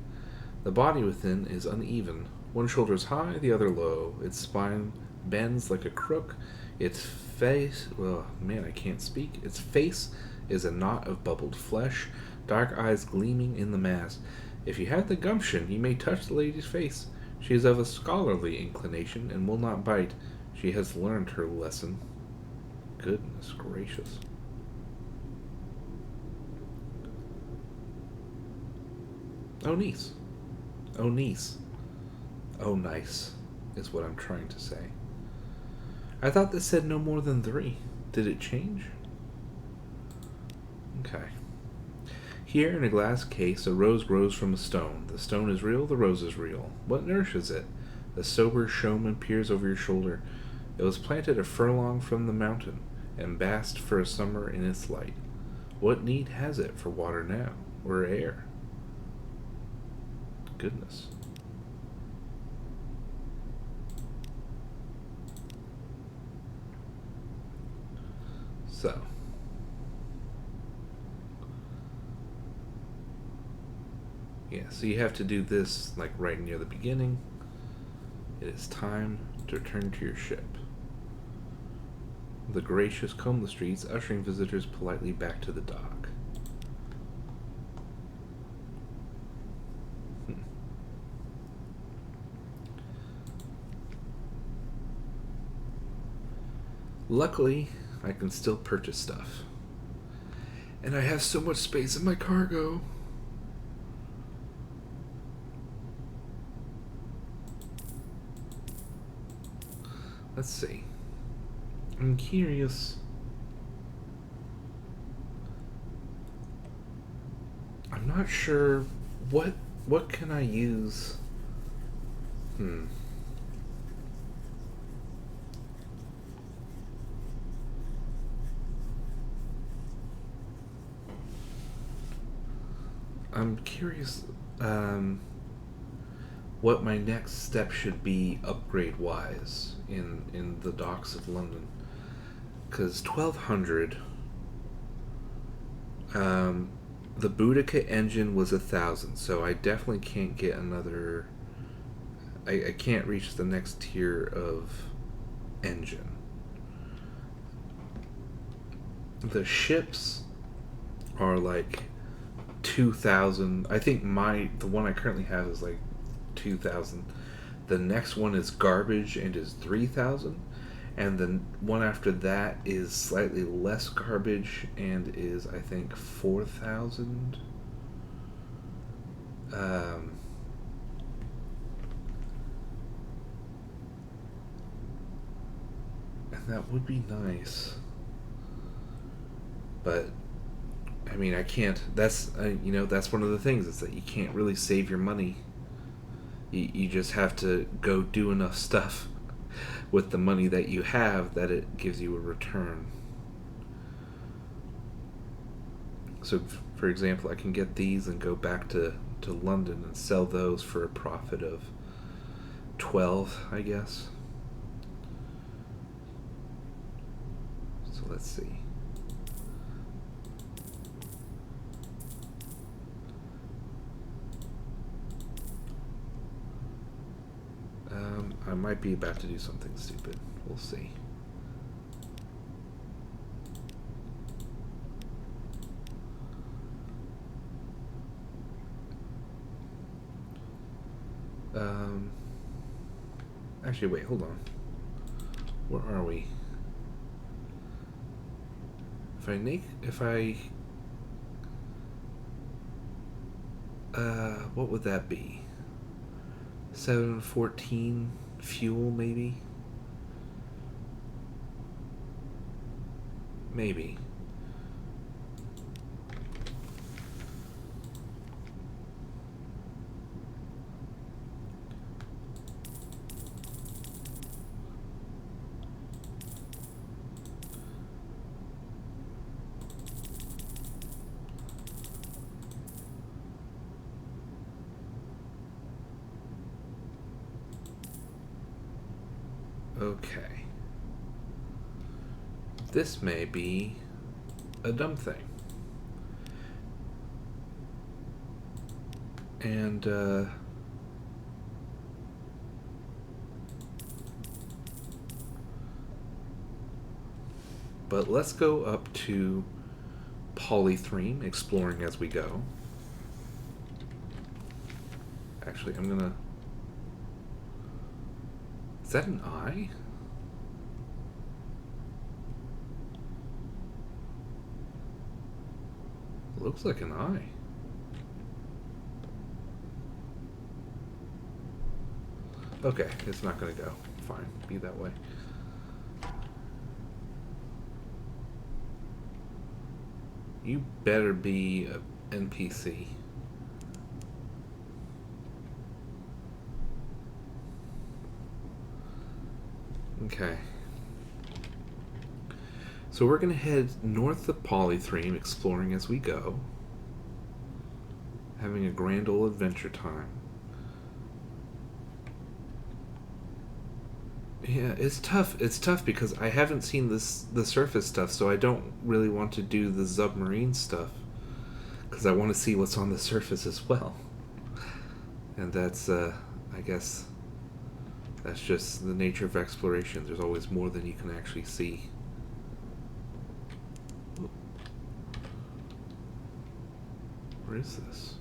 The body within is uneven. One shoulder is high, the other low. Its spine bends like a crook. Its face... Oh, man, I can't speak. Its face is a knot of bubbled flesh, dark eyes gleaming in the mask. If you have the gumption, you may touch the lady's face. She is of a scholarly inclination and will not bite. She has learned her lesson. Goodness gracious. Oh, niece. Oh, niece. Oh, nice, is what I'm trying to say. I thought this said no more than 3. Did it change? Okay. Here, in a glass case, a rose grows from a stone. The stone is real, the rose is real. What nourishes it? The sober showman peers over your shoulder. It was planted a furlong from the mountain, and basked for a summer in its light. What need has it for water now, or air? Goodness. So. Yeah, so you have to do this like right near the beginning. It is time to return to your ship. The gracious comb the streets, ushering visitors politely back to the dock. Luckily, I can still purchase stuff. And I have so much space in my cargo. Let's see. I'm curious. I'm not sure what can I use. I'm curious what my next step should be upgrade-wise in the docks of London. Because 1200, the Boudica engine was 1,000, so I definitely can't get another... I can't reach the next tier of engine. The ships are like 2,000. I think the one I currently have is like 2,000. The next one is garbage and is 3,000, and the one after that is slightly less garbage and is, I think, 4,000. And that would be nice, but I mean, I can't. That's that's one of the things is that you can't really save your money. You just have to go do enough stuff with the money that you have that it gives you a return. So, for example, I can get these and go back to London and sell those for a profit of 12, I guess. So let's see. I might be about to do something stupid. We'll see. Actually, wait, hold on. Where are we? What would that be? 714 fuel, maybe? Maybe. Okay. This may be a dumb thing. And, but let's go up to Polythreme, exploring as we go. Actually, I'm gonna... Is that an eye? It looks like an eye. Okay, it's not gonna go. Fine, be that way. You better be an NPC. Okay. So we're going to head north of Polythreme, exploring as we go. Having a grand old adventure time. Yeah, it's tough. It's tough because I haven't seen the surface stuff, so I don't really want to do the submarine stuff. Because I want to see what's on the surface as well. And that's, I guess... That's just the nature of exploration. There's always more than you can actually see. Where is this?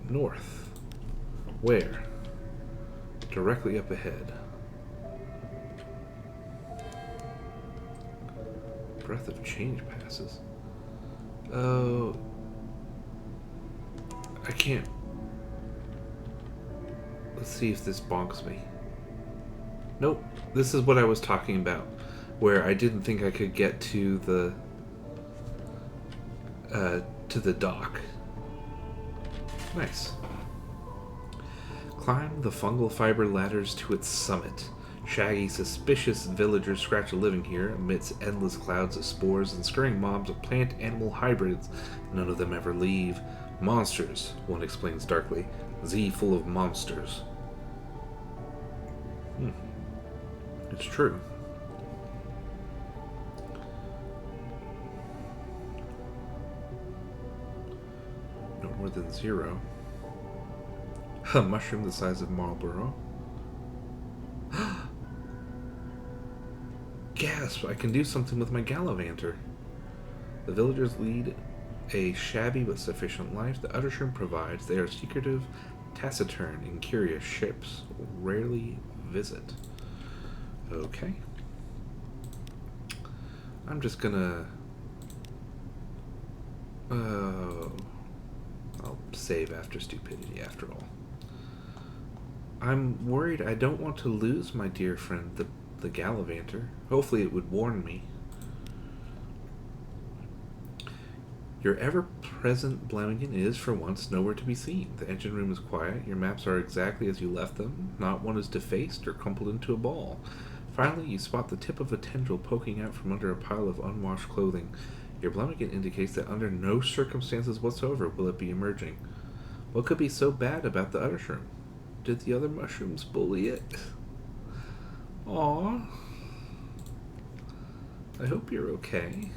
North. Where? Directly up ahead. Breath of Change passes. Oh, I can't. Let's see if this bonks me. Nope, this is what I was talking about, where I didn't think I could get to the dock. Nice. Climb the fungal fiber ladders to its summit. Shaggy, suspicious villagers scratch a living here amidst endless clouds of spores and scurrying mobs of plant-animal hybrids. None of them ever leave. Monsters, one explains darkly. Z full of monsters. It's true. No more than 0. A mushroom the size of Marlborough. Gasp! I can do something with my Gallivanter. The villagers lead a shabby but sufficient life the Uttershroom provides. They are secretive, taciturn, and curious ships. Rarely visit. Okay. I'm just gonna... I'll save after stupidity after all. I'm worried I don't want to lose my dear friend, the Gallivanter. Hopefully it would warn me. Your ever-present Blemmingham is, for once, nowhere to be seen. The engine room is quiet. Your maps are exactly as you left them. Not one is defaced or crumpled into a ball. Finally, you spot the tip of a tendril poking out from under a pile of unwashed clothing. Your Blemmingham indicates that under no circumstances whatsoever will it be emerging. What could be so bad about the other shroom? Did the other mushrooms bully it? Aww. I hope you're okay.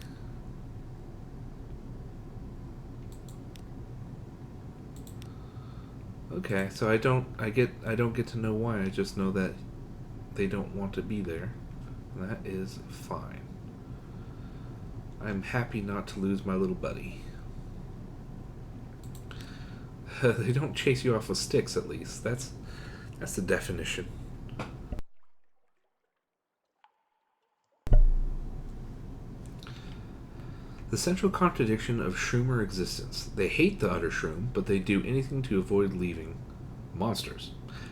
Okay, so I don't get to know why. I just know that they don't want to be there. And that is fine. I'm happy not to lose my little buddy. They don't chase you off with sticks, at least. That's the definition. The central contradiction of Shroomer existence. They hate the Utter Shroom, but they do anything to avoid leaving monsters.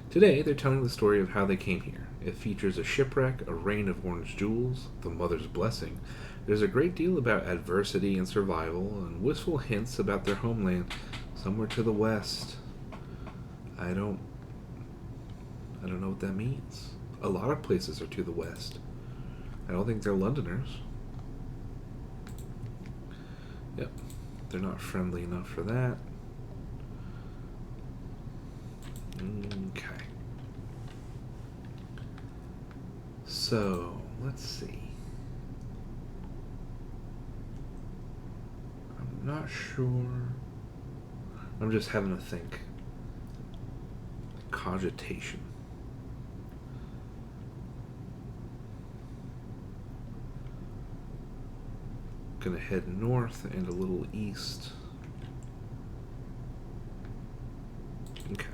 Today, they're telling the story of how they came here. It features a shipwreck, a rain of orange jewels, the Mother's Blessing. There's a great deal about adversity and survival, and wistful hints about their homeland, somewhere to the west. I don't know what that means. A lot of places are to the west. I don't think they're Londoners. Yep, they're not friendly enough for that. Okay. So, let's see. I'm not sure. I'm just having to think. Cogitation. Gonna head north and a little east. Okay.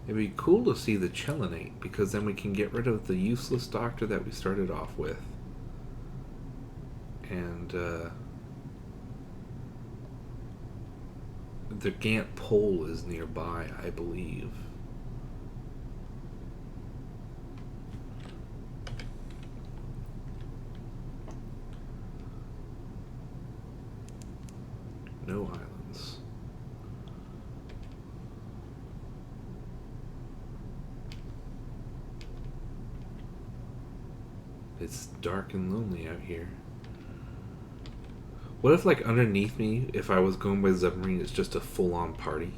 It'd be cool to see the Chelinate, because then we can get rid of the useless doctor that we started off with. And, the Gant Pole is nearby, I believe. No islands. It's dark and lonely out here. What if, like, underneath me, if I was going by submarine, it's just a full-on party?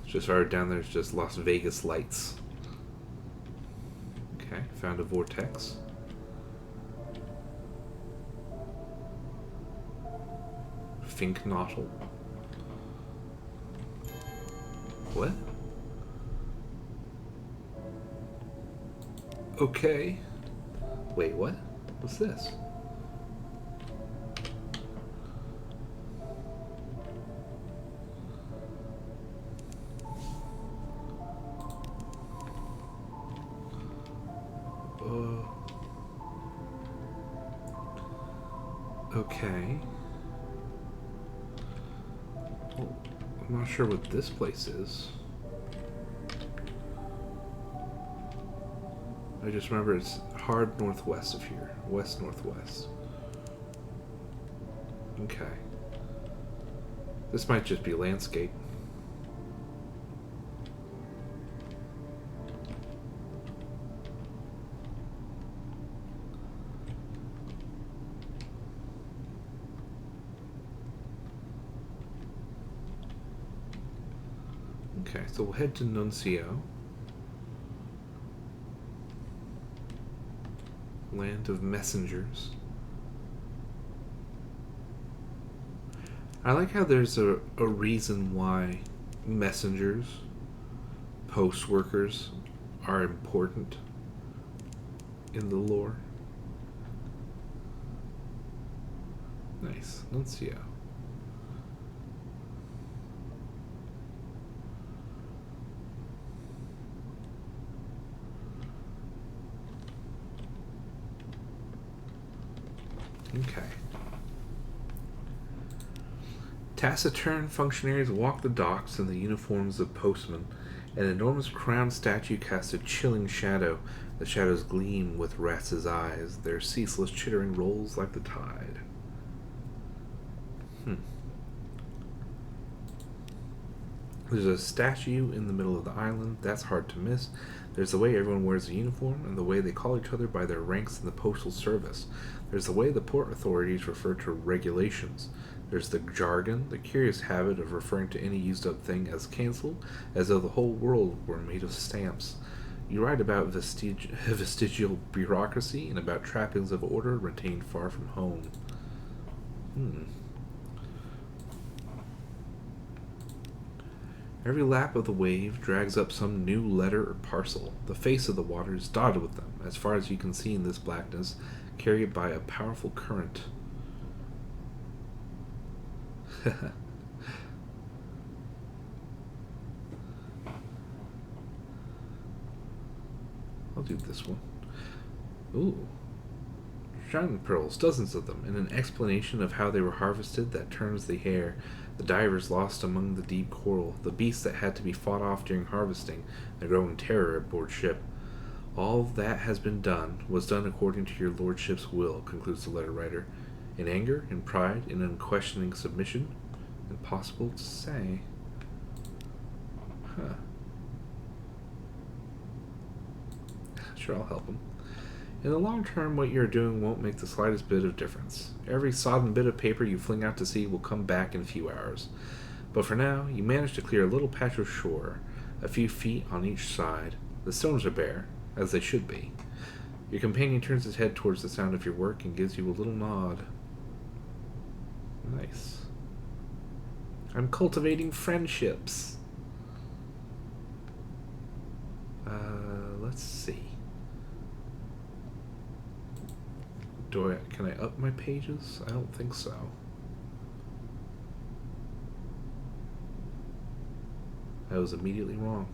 Just right down there, it's just Las Vegas lights. Okay, found a vortex. Finknottle. What? Okay. Wait, what? What's this? Okay. Well, I'm not sure what this place is. I just remember it's hard northwest of here. West-northwest. Okay. This might just be landscape. Okay, so we'll head to Nuncio. Land of messengers. I like how there's a reason why messengers, post workers, are important in the lore. Nice. Nuncio. Okay. Taciturn functionaries walk the docks in the uniforms of postmen. An enormous crowned statue casts a chilling shadow. The shadows gleam with rats' eyes. Their ceaseless chittering rolls like the tide. There's a statue in the middle of the island. That's hard to miss. There's the way everyone wears a uniform and the way they call each other by their ranks in the postal service. There's the way the port authorities refer to regulations. There's the jargon, the curious habit of referring to any used up thing as cancelled, as though the whole world were made of stamps. You write about vestigial bureaucracy and about trappings of order retained far from home. Every lap of the wave drags up some new letter or parcel. The face of the water is dotted with them, as far as you can see in this blackness, carried by a powerful current. I'll do this one. Ooh. Shining pearls, dozens of them, and an explanation of how they were harvested that turns the hair. The divers lost among the deep coral, the beasts that had to be fought off during harvesting, the growing terror aboard ship. All that has been done was done according to your lordship's will, concludes the letter writer. In anger, in pride, in unquestioning submission? Impossible to say. Sure, I'll help him. In the long term, what you're doing won't make the slightest bit of difference. Every sodden bit of paper you fling out to sea will come back in a few hours. But for now, you manage to clear a little patch of shore, a few feet on each side. The stones are bare, as they should be. Your companion turns his head towards the sound of your work and gives you a little nod. Nice. I'm cultivating friendships. Let's see. Can I up my pages? I don't think so. I was immediately wrong.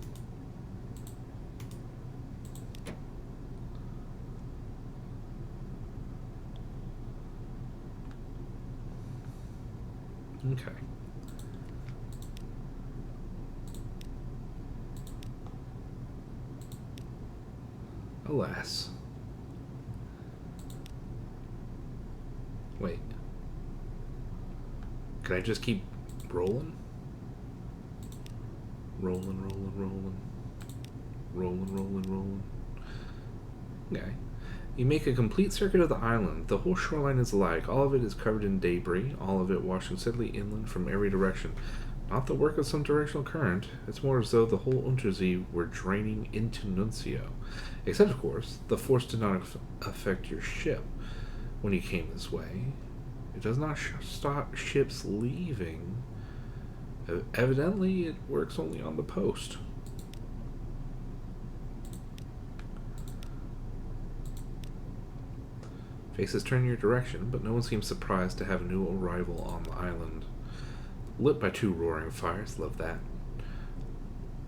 Okay. Alas. Wait. Can I just keep rolling? Rolling. Okay. You make a complete circuit of the island. The whole shoreline is alike. All of it is covered in debris, all of it washing steadily inland from every direction. Not the work of some directional current. It's more as though the whole Untersee were draining into Nuncio. Except, of course, the force did not affect your ship when you came this way. It does not stop ships leaving. Evidently, it works only on the post. Faces turn your direction, but no one seems surprised to have a new arrival on the island. Lit by two roaring fires, love that.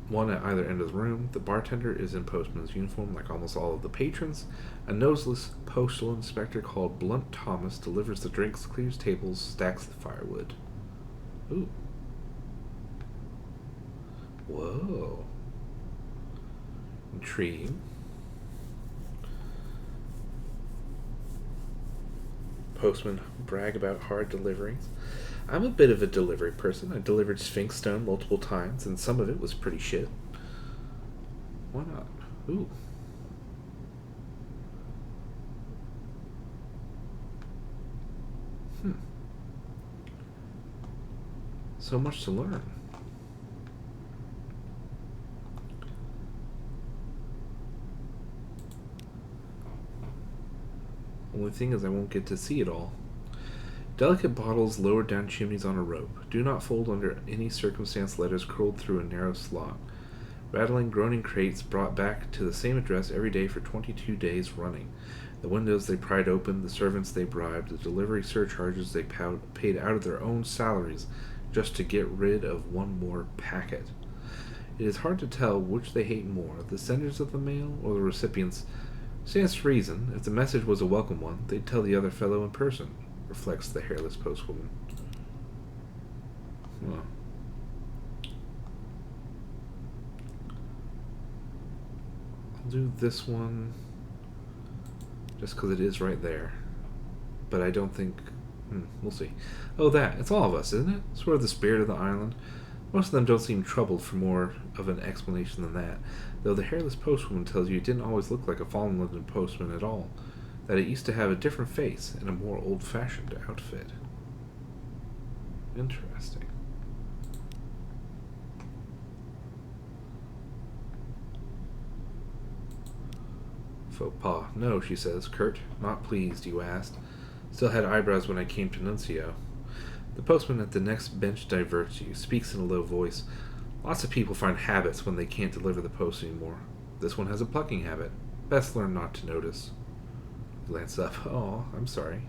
One at either end of the room. The bartender is in postman's uniform like almost all of the patrons. A noseless postal inspector called Blunt Thomas delivers the drinks, clears tables, stacks the firewood. Ooh. Whoa. Intriguing. Postmen brag about hard deliveries. I'm a bit of a delivery person. I delivered Sphinx Stone multiple times, and some of it was pretty shit. Why not? Ooh. So much to learn. Only thing is I won't get to see it all. Delicate bottles lowered down chimneys on a rope. Do not fold under any circumstance letters curled through a narrow slot. Rattling, groaning crates brought back to the same address every day for 22 days running. The windows they pried open, the servants they bribed, the delivery surcharges they paid out of their own salaries just to get rid of one more packet. It is hard to tell which they hate more, the senders of the mail or the recipients. Stands to reason, if the message was a welcome one, they'd tell the other fellow in person. reflects the hairless postwoman. Huh. I'll do this one just because it is right there. But I don't think... we'll see. Oh, that. It's all of us, isn't it? Sort of the spirit of the island. Most of them don't seem troubled for more of an explanation than that, though the hairless postwoman tells you it didn't always look like a fallen London postman at all, that it used to have a different face and a more old-fashioned outfit. Interesting. Faux pas. No, she says, curt. Not pleased, you asked. Still had eyebrows when I came to Nuncio. The postman at the next bench diverts you, speaks in a low voice. Lots of people find habits when they can't deliver the post anymore. This one has a plucking habit. Best learn not to notice. Glance up. Oh, I'm sorry.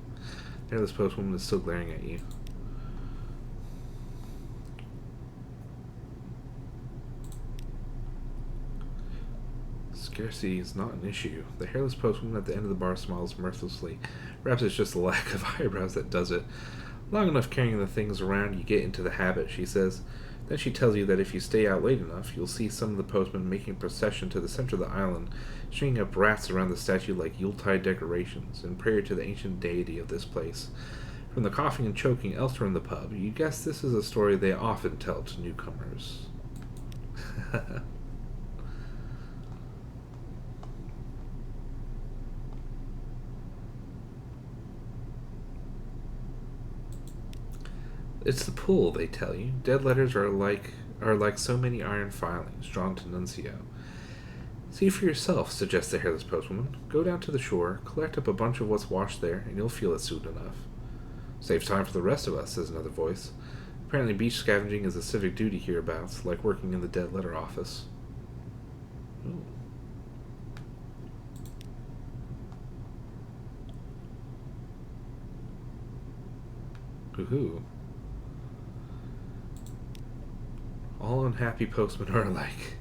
There, this postwoman is still glaring at you. Scarcity is not an issue. The hairless postwoman at the end of the bar smiles mirthlessly. Perhaps it's just the lack of eyebrows that does it. Long enough carrying the things around, you get into the habit, she says. Then she tells you that if you stay out late enough, you'll see some of the postmen making a procession to the center of the island, stringing up rats around the statue like Yuletide decorations, in prayer to the ancient deity of this place. From the coughing and choking elsewhere in the pub, you guess this is a story they often tell to newcomers. It's the pool, they tell you. Dead letters are like so many iron filings drawn to Nuncio. See for yourself, suggests the hairless postwoman. Go down to the shore, collect up a bunch of what's washed there, and you'll feel it soon enough. Saves time for the rest of us, says another voice. Apparently beach scavenging is a civic duty hereabouts, like working in the dead letter office. Ooh. Woohoo. All unhappy postmen are alike.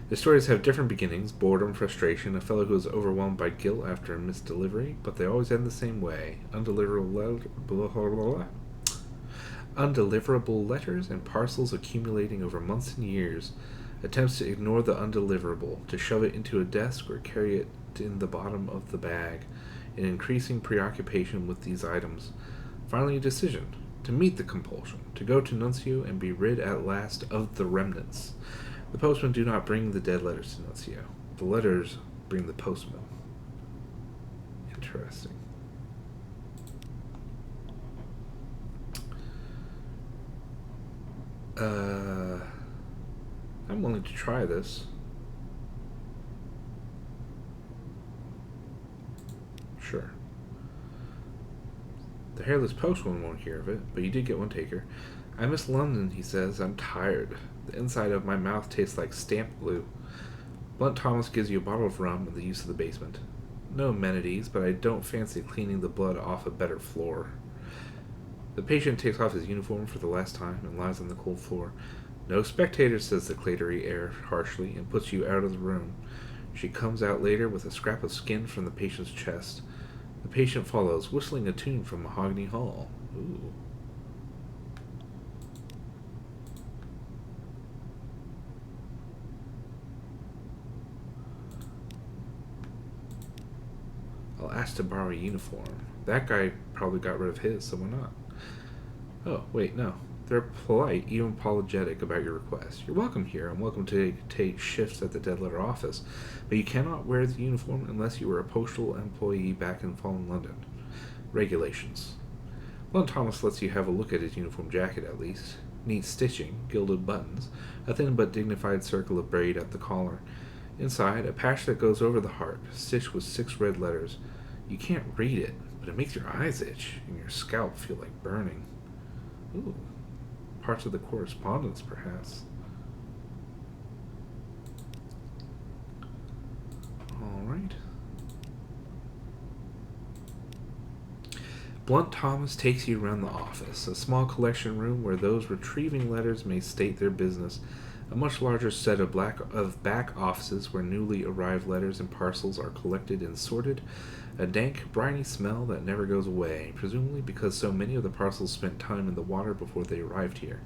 The stories have different beginnings, boredom, frustration, a fellow who is overwhelmed by guilt after a missed delivery, but they always end the same way. Undeliverable letters and parcels accumulating over months and years. Attempts to ignore the undeliverable, to shove it into a desk or carry it in the bottom of the bag. An increasing preoccupation with these items. Finally a decision. To meet the compulsion, to go to Nuncio and be rid at last of the remnants. The postmen do not bring the dead letters to Nuncio. The letters bring the postman. Interesting. I'm willing to try this. Sure. The hairless postman won't hear of it, but you did get one taker. I miss London, he says. I'm tired. The inside of my mouth tastes like stamp glue. Blunt Thomas gives you a bottle of rum and the use of the basement. No amenities, but I don't fancy cleaning the blood off a better floor. The patient takes off his uniform for the last time and lies on the cold floor. No spectators, says the clatory air harshly, and puts you out of the room. She comes out later with a scrap of skin from the patient's chest. The patient follows, whistling a tune from Mahogany Hall. Ooh. I'll ask to borrow a uniform. That guy probably got rid of his, so why not? Oh, wait, no. They're polite, even apologetic about your request. You're welcome here and welcome to take shifts at the dead letter office, but you cannot wear the uniform unless you were a postal employee back in fallen London. Regulations. Blunt Thomas lets you have a look at his uniform jacket at least. Neat stitching, gilded buttons, a thin but dignified circle of braid at the collar. Inside, a patch that goes over the heart, stitched with 6 red letters. You can't read it, but it makes your eyes itch and your scalp feel like burning. Ooh. Parts of the correspondence, perhaps. Alright. Blunt Thomas takes you around the office, a small collection room where those retrieving letters may state their business. A much larger set of back offices where newly arrived letters and parcels are collected and sorted. A dank, briny smell that never goes away, presumably because so many of the parcels spent time in the water before they arrived here.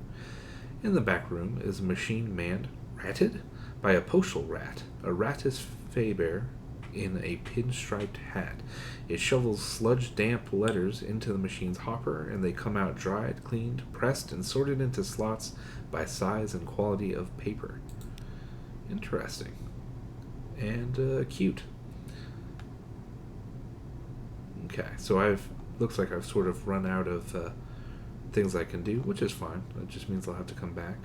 In the back room is a machine manned, ratted, by a postal rat, a ratus faber in a pinstriped hat. It shovels sludge damp letters into the machine's hopper, and they come out dried, cleaned, pressed, and sorted into slots by size and quality of paper. Interesting. And cute. Okay, so looks like I've sort of run out of things I can do, which is fine. It just means I'll have to come back.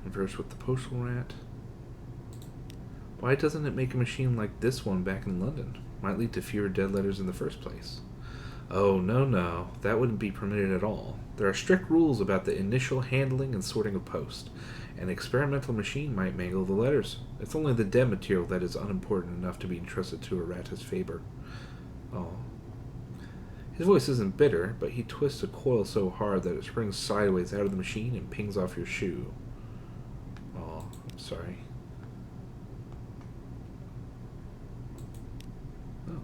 Converse with the postal rat. Why doesn't it make a machine like this one back in London? Might lead to fewer dead letters in the first place. Oh, no, that wouldn't be permitted at all. There are strict rules about the initial handling and sorting of post. An experimental machine might mangle the letters. It's only the dead material that is unimportant enough to be entrusted to a ratus faber. Oh. His voice isn't bitter, but he twists a coil so hard that it springs sideways out of the machine and pings off your shoe. Oh, I'm sorry. Oh.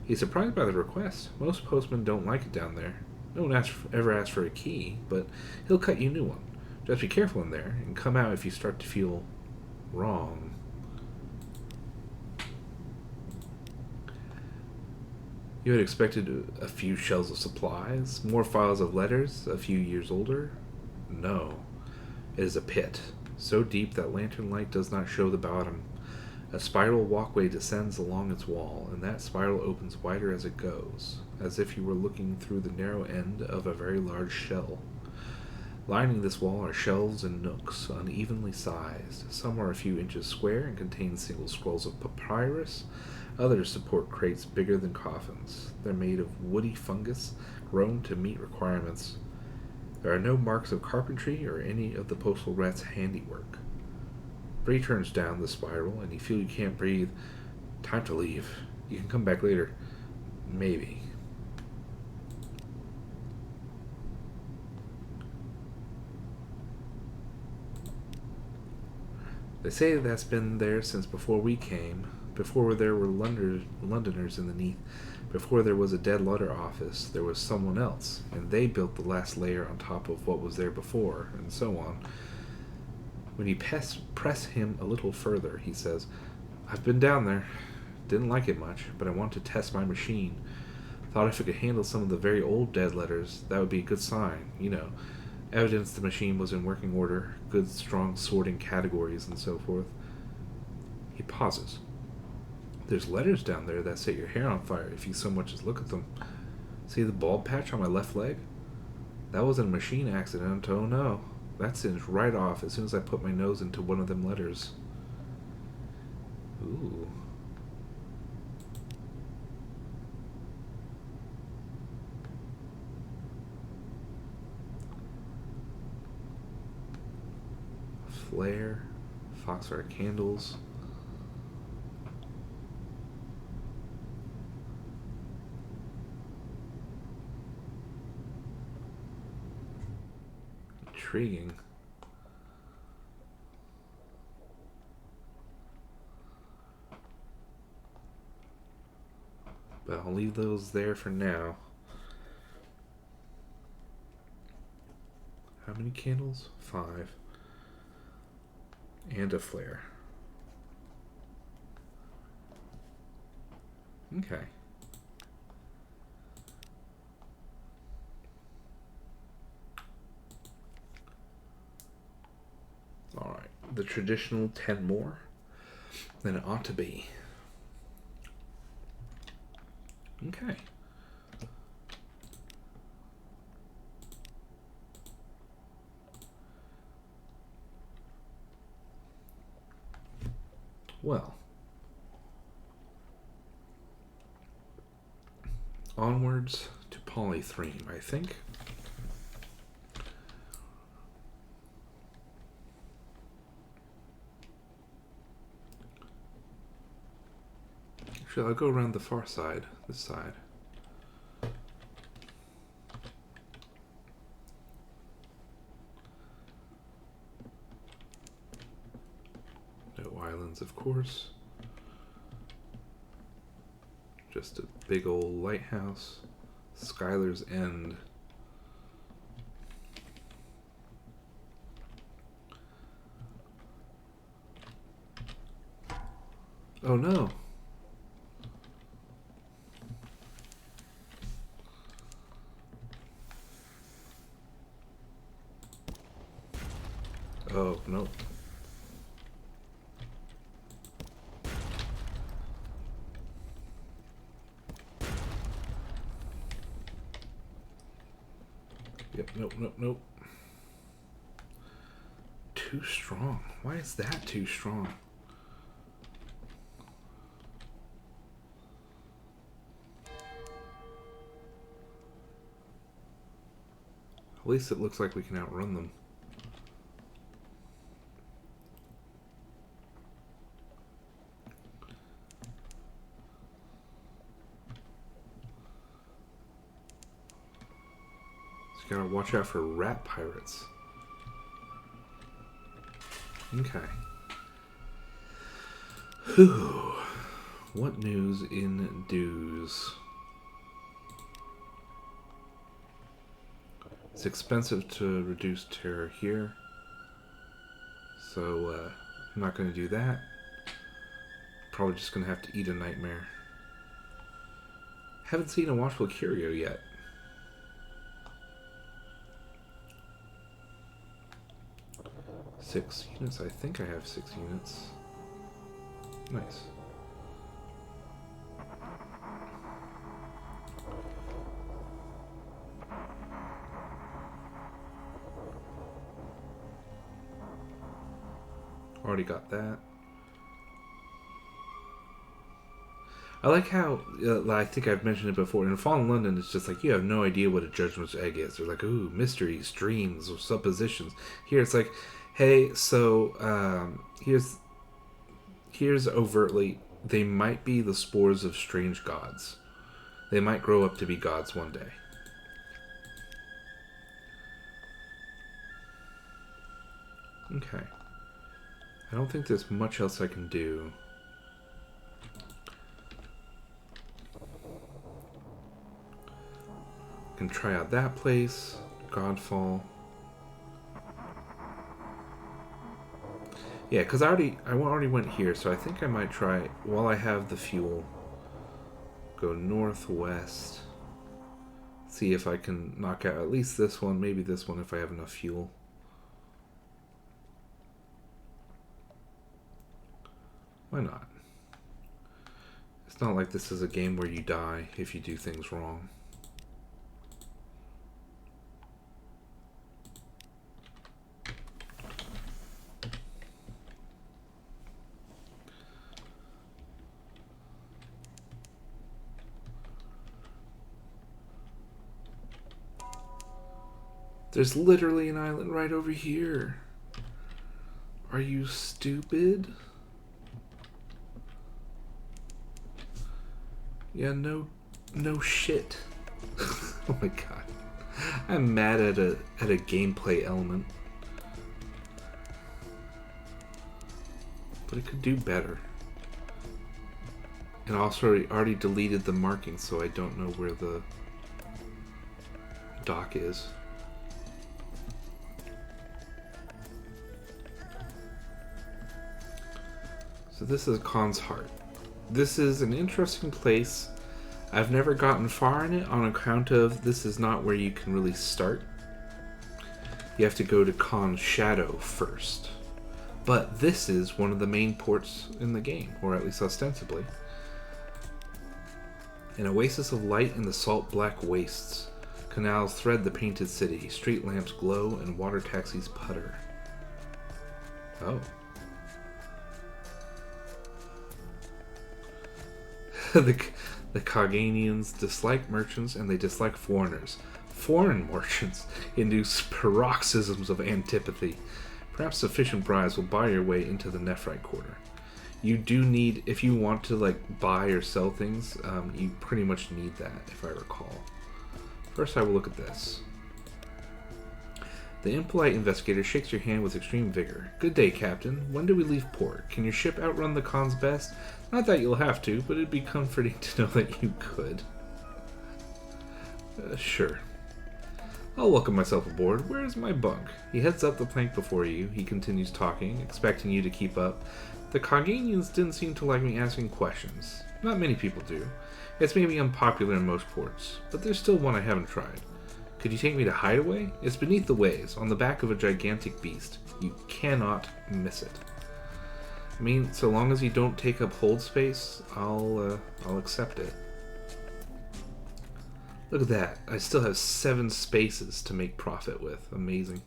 He's surprised by the request. Most postmen don't like it down there. No one ever asks for a key, but he'll cut you a new one. Just be careful in there, and come out if you start to feel wrong. You had expected a few shelves of supplies, more files of letters, a few years older. No. It is a pit, so deep that lantern light does not show the bottom. A spiral walkway descends along its wall, and that spiral opens wider as it goes, as if you were looking through the narrow end of a very large shell. Lining this wall are shelves and nooks, unevenly sized. Some are a few inches square and contain single scrolls of papyrus. Others support crates bigger than coffins. They're made of woody fungus, grown to meet requirements. There are no marks of carpentry or any of the postal rat's handiwork. Bree turns down the spiral, and you feel you can't breathe. Time to leave. You can come back later. Maybe. They say that's been there since before we came, before there were Londoners in the Neath, before there was a dead letter office, there was someone else, and they built the last layer on top of what was there before, and so on. When you press him a little further, he says, I've been down there. Didn't like it much, but I wanted to test my machine. Thought if it could handle some of the very old dead letters, that would be a good sign, Evidence the machine was in working order, good strong sorting categories, and so forth. He pauses. There's letters down there that set your hair on fire if you so much as look at them. See the bald patch on my left leg? That wasn't a machine accident, oh no. That singed right off as soon as I put my nose into one of them letters. Ooh. Flare, foxfire candles. Intriguing. But I'll leave those there for now. How many candles? 5. And a flare. Okay. Alright. The traditional 10 more than it ought to be. Okay. Well, onwards to polythreme, I think. Actually, I'll go around the far side, this side. islands, of course. Just a big old lighthouse. Skylar's End. Oh no. Oh, no. Yep, nope. Too strong. Why is that too strong? At least it looks like we can outrun them. So you gotta watch out for rat pirates. Okay. Whew. What news in dues? It's expensive to reduce terror here, so I'm not going to do that. Probably just going to have to eat a nightmare. Haven't seen a watchful curio yet. Six units. I think I have 6 units. Nice. Already got that. I like how, I think I've mentioned it before, in Fallen London, it's just like you have no idea what a Judgment's Egg is. They're like, ooh, mysteries, dreams, or suppositions. Here it's like, hey, so here's overtly, they might be the spores of strange gods. They might grow up to be gods one day. Okay. I don't think there's much else I can do. I can try out that place, Godfall. Yeah, because I already went here, so I think I might try, while I have the fuel, go northwest, see if I can knock out at least this one, maybe this one if I have enough fuel. Why not? It's not like this is a game where you die if you do things wrong. There's literally an island right over here. Are you stupid? Yeah, no shit. Oh my god. I'm mad at a gameplay element. But it could do better. And also already deleted the markings, so I don't know where the dock is. So this is Khan's Heart. This is an interesting place. I've never gotten far in it on account of this is not where you can really start. You have to go to Khan's Shadow first. But this is one of the main ports in the game, or at least ostensibly. An oasis of light in the salt black wastes. Canals thread the painted city. Street lamps glow and water taxis putter. Oh. The Coganians dislike merchants and they dislike foreigners. Foreign merchants induce paroxysms of antipathy. Perhaps sufficient bribes will buy your way into the Nephrite quarter. You do need, if you want to like buy or sell things, you pretty much need that, if I recall. First I will look at this. The impolite investigator shakes your hand with extreme vigor. Good day, Captain. When do we leave port? Can your ship outrun the Khan's best? Not that you'll have to, but it'd be comforting to know that you could. Sure. I'll welcome myself aboard. Where's my bunk? He heads up the plank before you. He continues talking, expecting you to keep up. The Coganians didn't seem to like me asking questions. Not many people do. It's maybe unpopular in most ports, but there's still one I haven't tried. Could you take me to Hideaway? It's beneath the waves, on the back of a gigantic beast. You cannot miss it. I mean, so long as you don't take up hold space, I'll accept it. Look at that. I still have 7 spaces to make profit with. Amazing.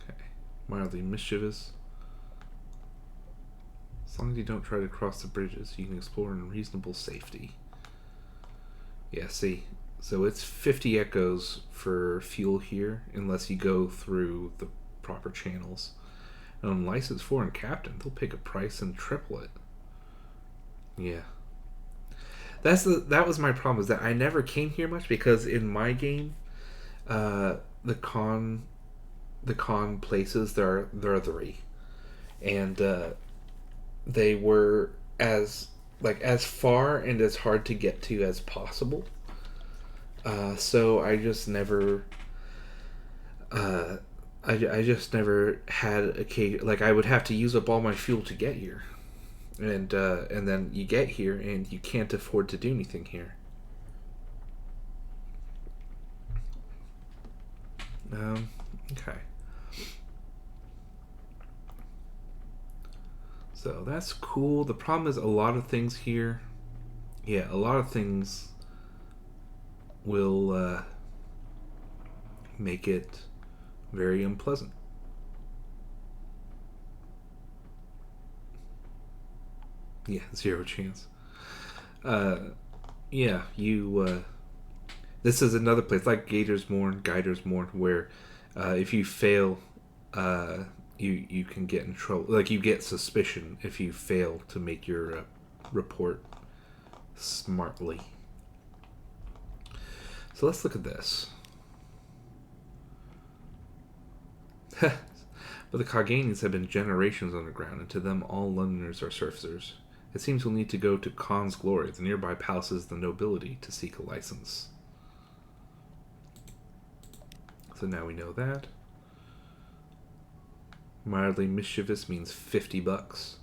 Okay. Mildly mischievous. As long as you don't try to cross the bridges, you can explore in reasonable safety. Yeah, see. So it's 50 echoes for fuel here, unless you go through the proper channels. And on licensed foreign captain, they'll pick a price and triple it. Yeah. That was my problem, is that I never came here much, because in my game, the con places, there are 3. And they were as far and as hard to get to as possible. So I just never I just never had occasion, like I would have to use up all my fuel to get here. And then you get here and you can't afford to do anything here. Okay. So that's cool. The problem is a lot of things here. Yeah, a lot of things will make it very unpleasant. Yeah, 0 chance. Yeah, you. This is another place like Gaider's Mourn, where if you fail, you can get in trouble. Like you get suspicion if you fail to make your report smartly. So let's look at this. But the Coganians have been generations underground, and to them all Londoners are surfacers. It seems we'll need to go to Khan's Glory, the nearby palaces of the nobility, to seek a license. So now we know that. Mildly mischievous means $50.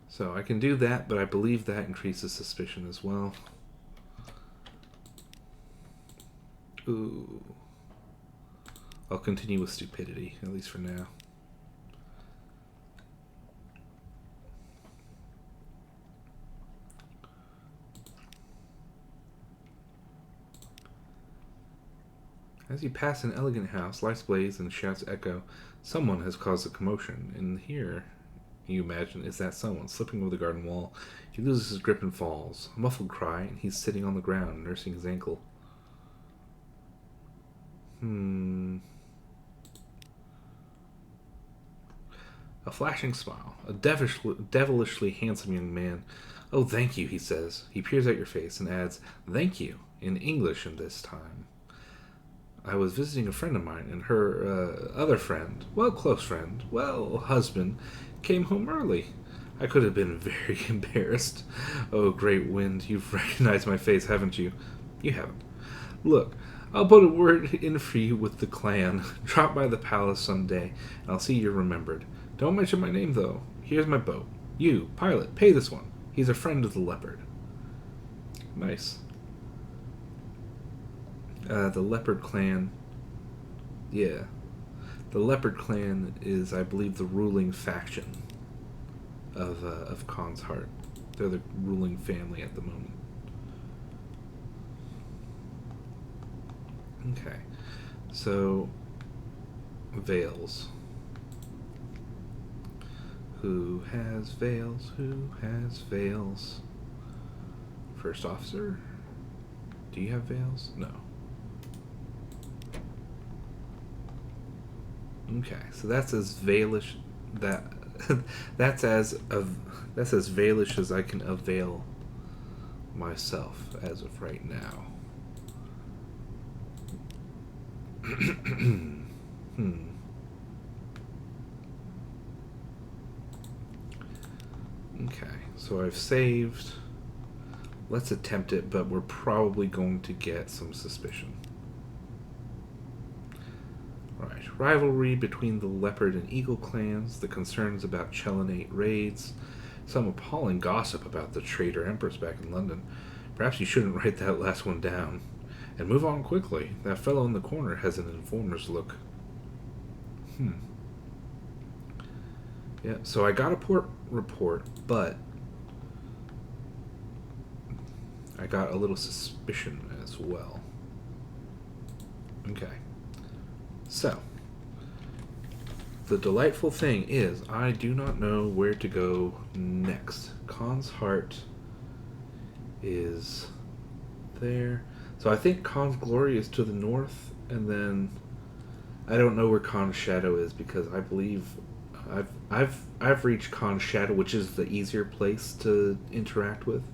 So I can do that, but I believe that increases suspicion as well. Ooh. I'll continue with stupidity, at least for now. As you pass an elegant house, lights blaze and shouts echo. Someone has caused a commotion. And here, you imagine, is that someone slipping over the garden wall. He loses his grip and falls. A muffled cry, and he's sitting on the ground, nursing his ankle. A flashing smile. A devilishly handsome young man. Oh, thank you, he says. He peers at your face and adds, thank you, in English in this time. I was visiting a friend of mine, and her other friend, well, close friend, well, husband, came home early. I could have been very embarrassed. Oh, great wind, you've recognized my face, haven't you? You haven't. Look, I'll put a word in for you with the clan. Drop by the palace someday, and I'll see you're remembered. Don't mention my name, though. Here's my boat. You, pilot, pay this one. He's a friend of the leopard. Nice. The leopard clan. Yeah. The leopard clan is, I believe, the ruling faction of Khan's Heart. They're the ruling family at the moment. Okay. So, veils. Who has veils? Who has veils? First officer? Do you have veils? No. Okay, so that's as veilish that's as that's as Vailish as I can avail myself as of right now. Hmm. Okay, so I've saved. Let's attempt it, but we're probably going to get some suspicion. Right. Rivalry between the Leopard and Eagle clans, the concerns about Chelenate raids, some appalling gossip about the traitor empress back in London. Perhaps you shouldn't write that last one down. And move on quickly. That fellow in the corner has an informer's look. Yeah, so I got a port report, but I got a little suspicion as well. Okay. So, the delightful thing is, I do not know where to go next. Khan's Heart is there. So I think Khan's Glory is to the north, and then I don't know where Khan's Shadow is because I believe I've reached Khan's Shadow, which is the easier place to interact with,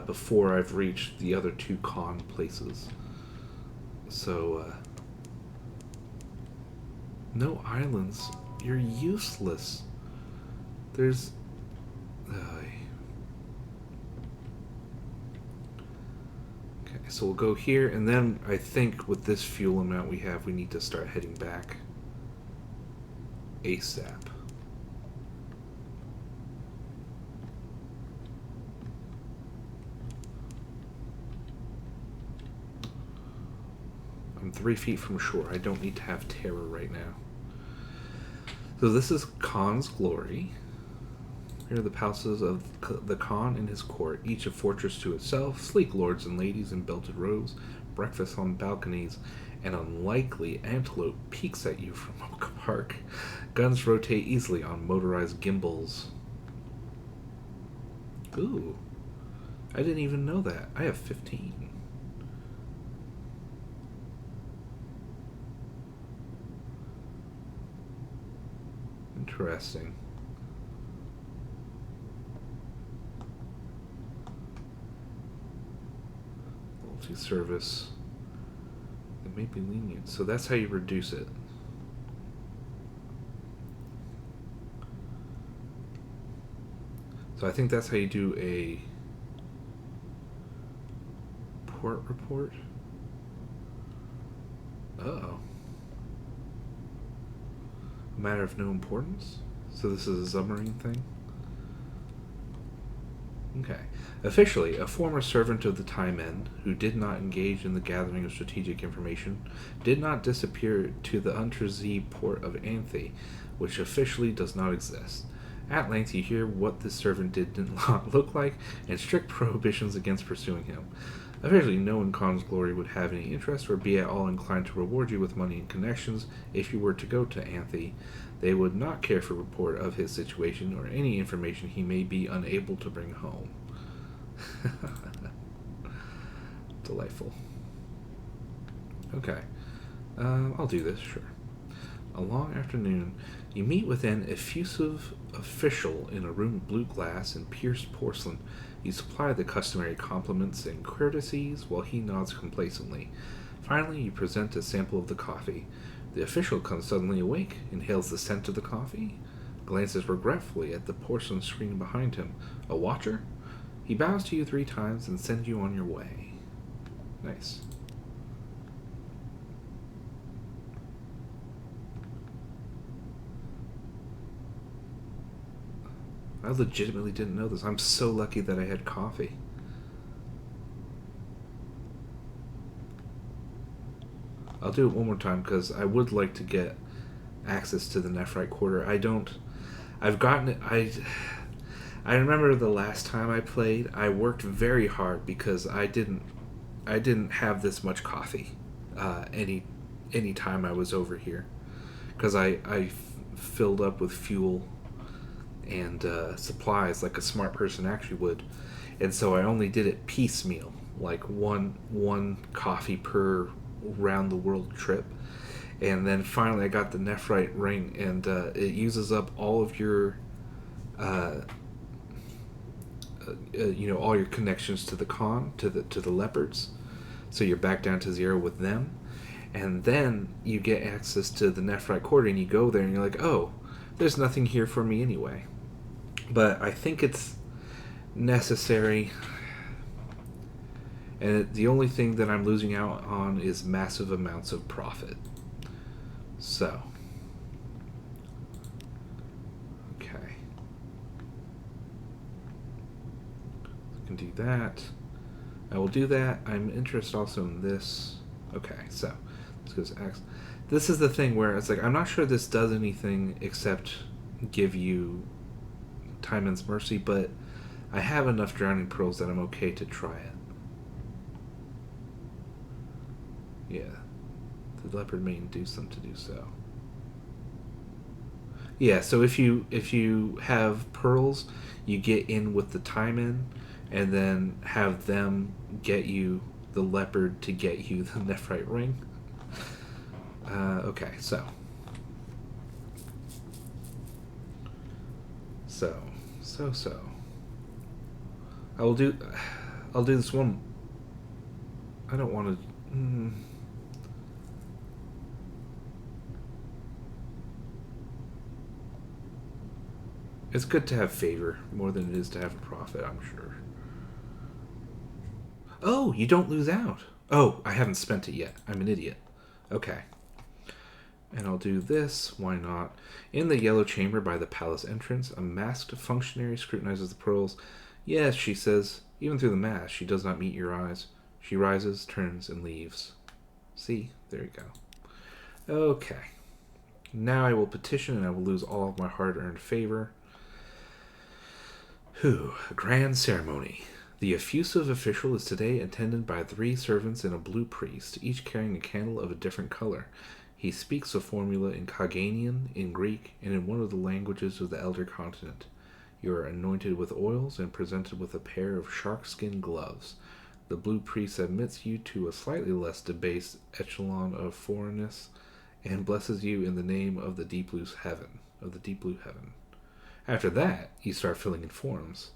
before I've reached the other two Khan places. So no islands. You're useless. There's okay, so we'll go here, and then I think with this fuel amount we have, we need to start heading back ASAP. I'm 3 feet from shore. I don't need to have terror right now. So this is Khan's Glory. Here are the palaces of the Khan and his court, each a fortress to itself, sleek lords and ladies in belted robes, breakfast on balconies, an unlikely antelope peeks at you from Oak Park. Guns rotate easily on motorized gimbals. Ooh. I didn't even know that. I have 15. Interesting. Multi-service. It may be lenient. So that's how you reduce it. So I think that's how you do a port report. Uh-oh. A matter of no importance? So this is a submarine thing? Okay. Officially, a former servant of the Time End, who did not engage in the gathering of strategic information, did not disappear to the Untersee port of Anthe, which officially does not exist. At length you hear what this servant did not look like, and strict prohibitions against pursuing him. Officially, no one in Khan's Glory would have any interest or be at all inclined to reward you with money and connections if you were to go to Anthe. They would not care for report of his situation or any information he may be unable to bring home. Delightful. Okay. I'll do this, sure. A long afternoon, you meet with an effusive official in a room of blue glass and pierced porcelain. You supply the customary compliments and courtesies while he nods complacently. Finally, you present a sample of the coffee. The official comes suddenly awake, inhales the scent of the coffee, glances regretfully at the porcelain screen behind him. A watcher? He bows to you 3 times and sends you on your way. Nice. I legitimately didn't know this. I'm so lucky that I had coffee. I'll do it one more time because I would like to get access to the Nephrite quarter. I've gotten it. I remember the last time I played, I worked very hard because I didn't have this much coffee any time I was over here, because I filled up with fuel and supplies like a smart person actually would, and so I only did it piecemeal, like one coffee per round the world trip, And then finally I got the Nephrite ring, and it uses up all of your uh, all your connections to the to the leopards, so you're back down to 0 with them. And then you get access to the Nephrite quarter, and you go there and you're like, oh, there's nothing here for me anyway. But I think it's necessary, and the only thing that I'm losing out on is massive amounts of profit. So okay, I can do that. I will do that. I'm interested also in this. Okay, so this goes X. This is the thing where it's like, I'm not sure this does anything except give you Timon's Mercy, but I have enough Drowning Pearls that I'm okay to try it. Yeah. The leopard may induce them to do so. Yeah, so if you have pearls, you get in with the Timon, and then have them get you the leopard to get you the Nephrite ring. Okay, so I'll do this one. I don't want to. It's good to have favor more than it is to have a profit, I'm sure. Oh, you don't lose out. Oh, I haven't spent it yet. I'm an idiot. Okay. And I'll do this. Why not? In the yellow chamber by the palace entrance, a masked functionary scrutinizes the pearls. Yes, she says. Even through the mask, she does not meet your eyes. She rises, turns, and leaves. See? There you go. Okay. Now I will petition, and I will lose all of my hard-earned favor. Whew. Grand ceremony. The effusive official is today attended by 3 servants and a blue priest, each carrying a candle of a different color. He speaks a formula in Kaganian, in Greek, and in one of the languages of the Elder Continent. You are anointed with oils and presented with a pair of sharkskin gloves. The blue priest admits you to a slightly less debased echelon of foreignness, and blesses you in the name of the deep blue heaven. After that, you start filling in forms.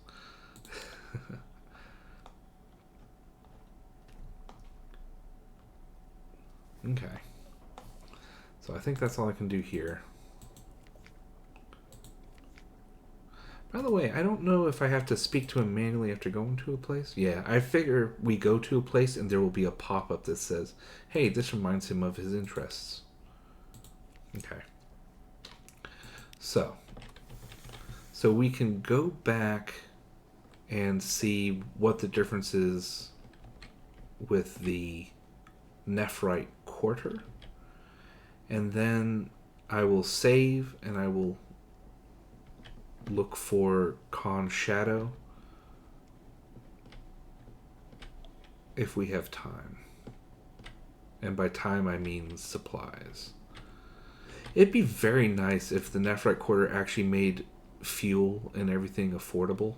Okay. So I think that's all I can do here. By the way, I don't know if I have to speak to him manually after going to a place. Yeah, I figure we go to a place and there will be a pop-up that says, hey, this reminds him of his interests. Okay. So we can go back and see what the difference is with the Nephrite quarter. And then I will save, and I will look for Khan Shadow if we have time. And by time I mean supplies. It'd be very nice if the Nephrite quarter actually made fuel and everything affordable.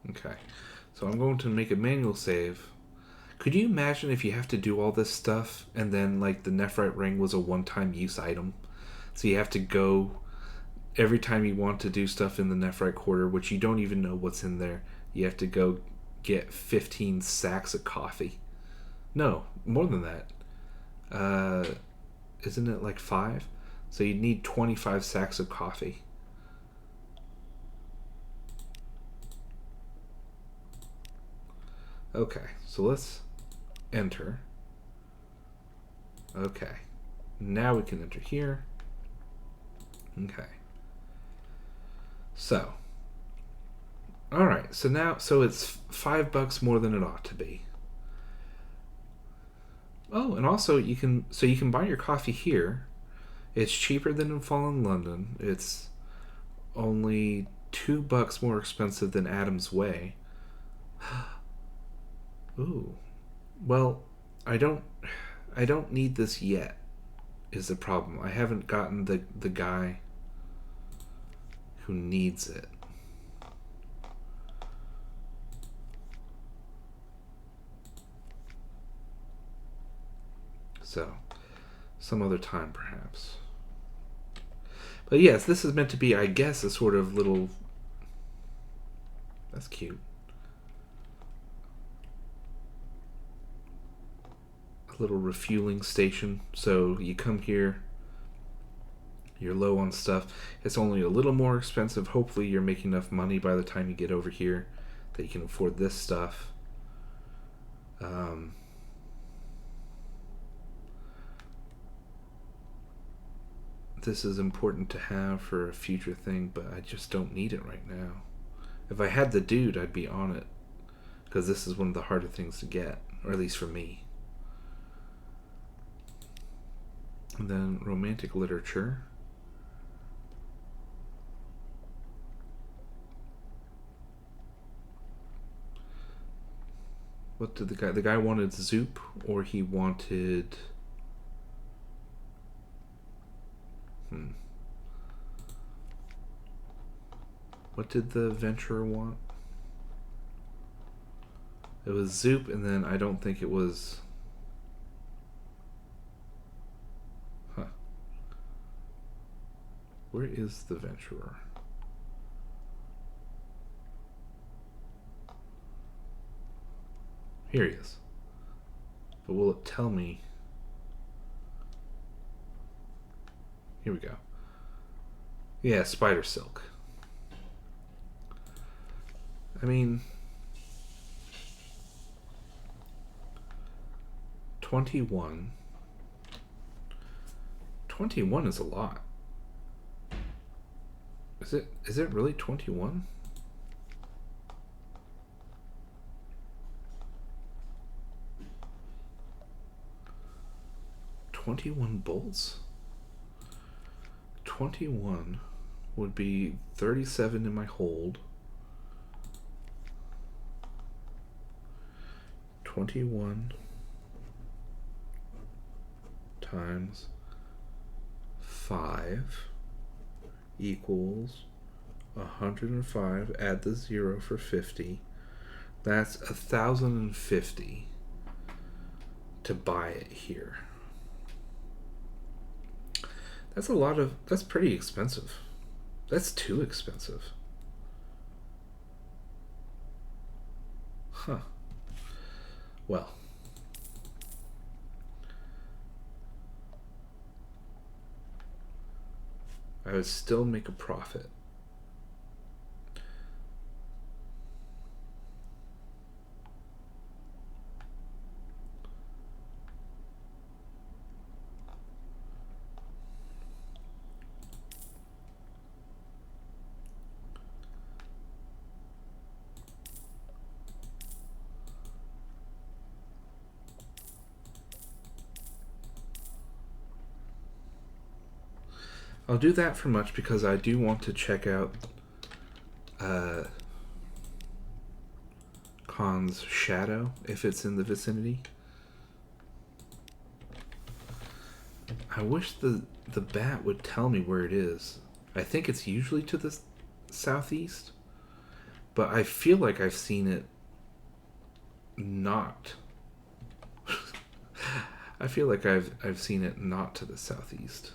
Okay, so I'm going to make a manual save. Could you imagine if you have to do all this stuff and then like the Nephrite ring was a one-time use item? So you have to go every time you want to do stuff in the Nephrite quarter, which you don't even know what's in there. You have to go get 15 sacks of coffee. No, more than that. Isn't it like 5? So you'd need 25 sacks of coffee. Okay, so let's enter. Okay, now we can enter here. Okay. So, alright, so it's $5 more than it ought to be. Oh, and also you can buy your coffee here. It's cheaper than in Fallen London. It's only $2 more expensive than Adam's Way. Ooh. Well, I don't need this yet, is the problem. I haven't gotten the guy who needs it. So, some other time perhaps. But yes, this is meant to be, I guess, a sort of little... That's cute. A little refueling station. So you come here, you're low on stuff. It's only a little more expensive. Hopefully you're making enough money by the time you get over here that you can afford this stuff. This is important to have for a future thing, but I just don't need it right now. If I had the dude, I'd be on it, because this is one of the harder things to get, or at least for me. And then romantic literature. What did the guy wanted Zoop, or he wanted... What did the venturer want? It was Zoop, and then I don't think it was... Huh. Where is the venturer? Here he is. But will it tell me? Here we go. Yeah, spider silk. I mean, 21. 21 is a lot. Is it really 21? $21 bolts? 21 would be 37 in my hold. 21 times 5 equals 105. Add the 0 for 50. That's 1,050 to buy it here. That's a lot of... That's pretty expensive. That's too expensive. Huh. Well. I would still make a profit. I'll do that for much because I do want to check out Khan's shadow if it's in the vicinity. I wish the bat would tell me where it is. I think it's usually to the southeast, but I feel like I've seen it not. I feel like I've seen it not to the southeast.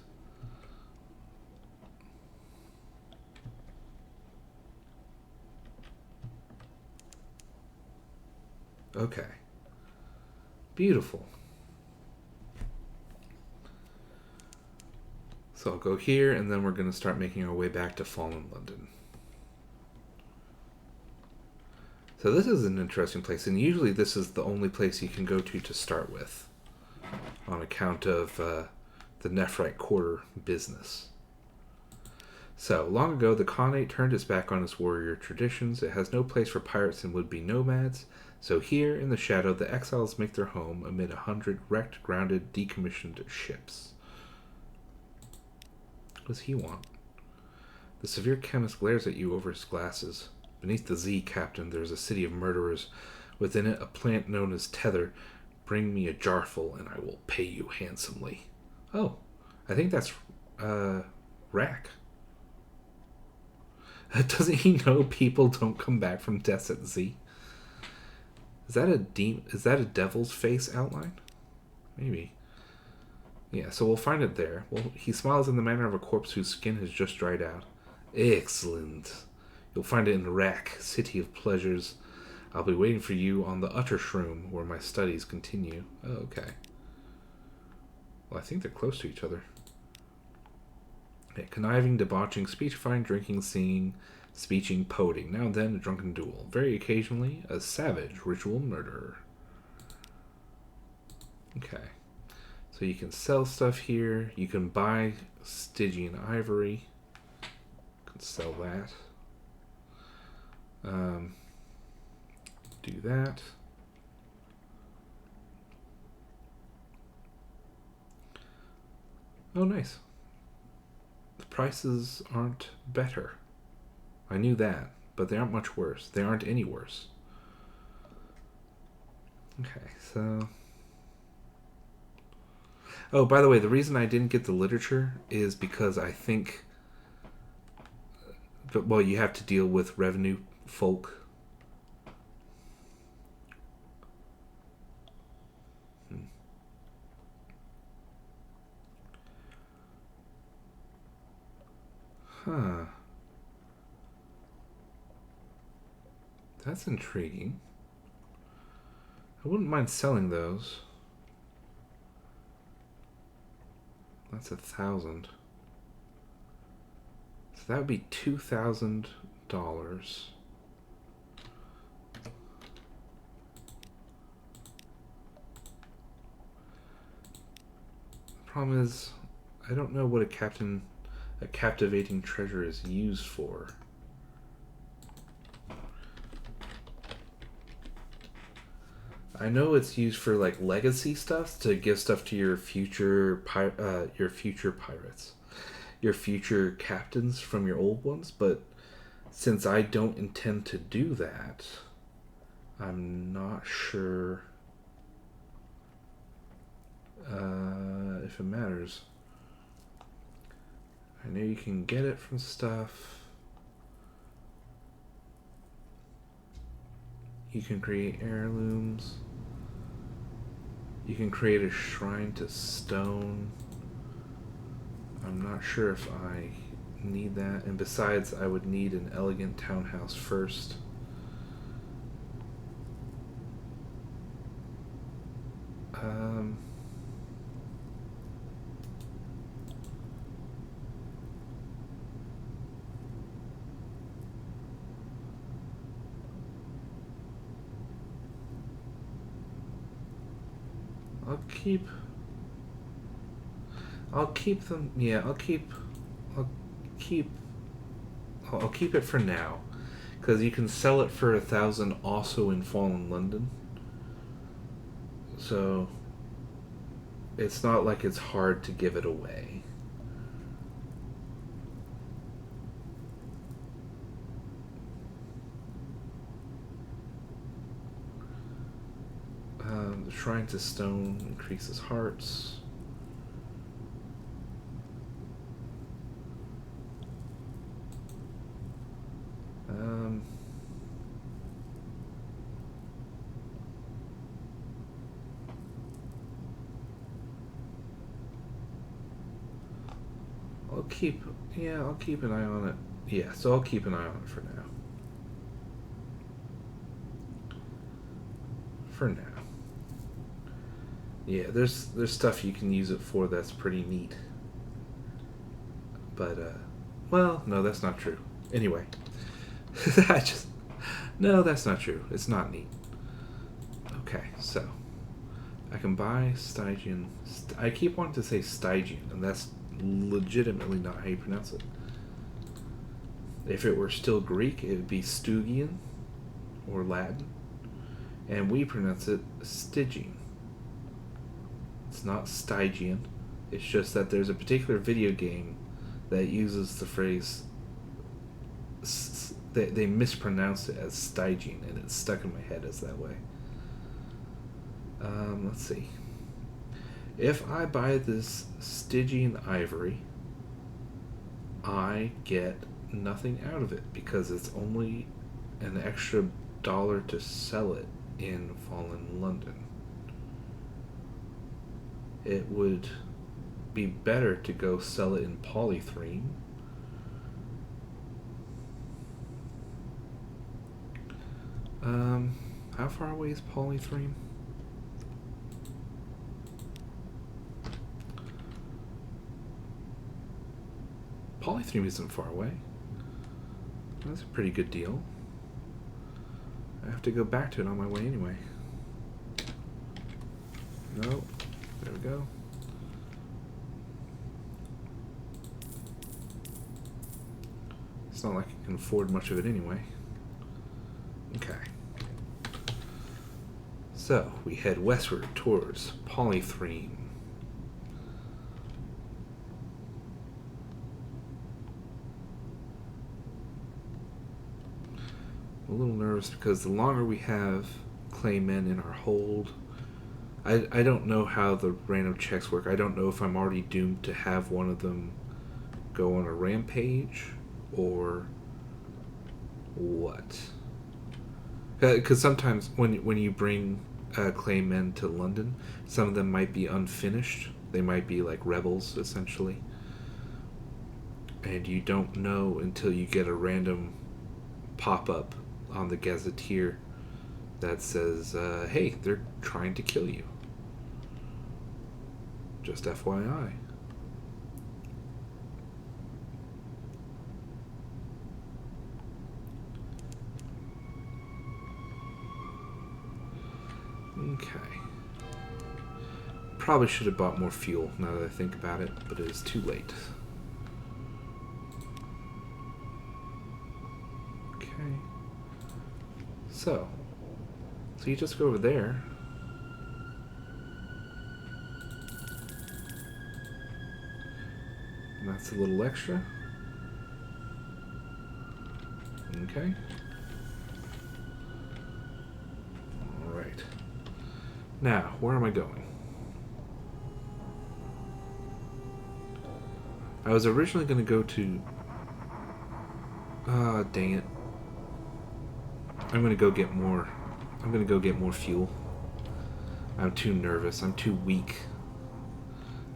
Okay. Beautiful. So I'll go here, and then we're going to start making our way back to Fallen London. So this is an interesting place, and usually this is the only place you can go to start with, on account of the Nephrite quarter business. So, long ago, the Khanate turned its back on its warrior traditions. It has no place for pirates and would-be nomads. So here, in the shadow, the exiles make their home amid 100 wrecked, grounded, decommissioned ships. What does he want? The severe chemist glares at you over his glasses. Beneath the Z, Captain, there is a city of murderers. Within it, a plant known as Tether. Bring me a jarful, and I will pay you handsomely. Oh, I think that's, Wrack. Doesn't he know people don't come back from deaths at Z? Is that a devil's face outline? Maybe. Yeah, so we'll find it there. Well, he smiles in the manner of a corpse whose skin has just dried out. Excellent. You'll find it in Wrack, City of Pleasures. I'll be waiting for you on the Utter Shroom, where my studies continue. Oh, okay. Well, I think they're close to each other. Okay, conniving, debauching, speechifying, drinking, singing, speeching, poeting. Now and then, a drunken duel. Very occasionally, a savage ritual murderer. Okay. So you can sell stuff here. You can buy Stygian ivory. You can sell that. Do that. Oh, nice. The prices aren't better. I knew that, but they aren't much worse. They aren't any worse. Okay, so... Oh, by the way, the reason I didn't get the literature is because I think... Well, you have to deal with revenue folk. Huh. That's intriguing. I wouldn't mind selling those. That's 1,000. So that would be $2,000. The problem is, I don't know what a captivating treasure is used for. I know it's used for like legacy stuff, to give stuff to your future pirates, your future captains from your old ones. But since I don't intend to do that, I'm not sure if it matters. I know you can get it from stuff. You can create heirlooms. You can create a shrine to stone. I'm not sure if I need that. And besides, I would need an elegant townhouse first. I'll keep them. Yeah, I'll keep it for now, because you can sell it for 1,000 also in Fallen London. So it's not like it's hard to give it away. The Shrine to Stone increases hearts. I'll keep an eye on it. Yeah, so I'll keep an eye on it for now. Yeah, there's stuff you can use it for that's pretty neat. But well, no, that's not true. Anyway, no, that's not true. It's not neat. Okay, so I can buy Stygian. I keep wanting to say Stygian, and that's legitimately not how you pronounce it. If it were still Greek, it would be Stygian or Latin, and we pronounce it Stygian. It's not Stygian. It's just that there's a particular video game that uses the phrase. They mispronounce it as Stygian, and it's stuck in my head as that way. Let's see. If I buy this Stygian ivory, I get nothing out of it because it's only an extra $1 to sell it in Fallen London. It would be better to go sell it in polythrene. How far away is polythrene? Polythrene isn't far away. That's a pretty good deal. I have to go back to it on my way anyway. Nope. There we go. It's not like I can afford much of it anyway. Okay. So, we head westward towards polythrene. I'm a little nervous because the longer we have claymen in our hold, I don't know how the random checks work. I don't know if I'm already doomed to have one of them go on a rampage or what. Because sometimes when you bring claymen to London, some of them might be unfinished. They might be like rebels, essentially. And you don't know until you get a random pop-up on the Gazetteer that says, hey, they're trying to kill you. Just FYI. Okay. Probably should have bought more fuel now that I think about it, but it is too late. Okay. So you just go over there. And that's a little extra. Okay. Alright. Now, where am I going? I was originally going to go to... Ah, dang it. I'm going to go get more... I'm going to go get more fuel. I'm too nervous. I'm too weak.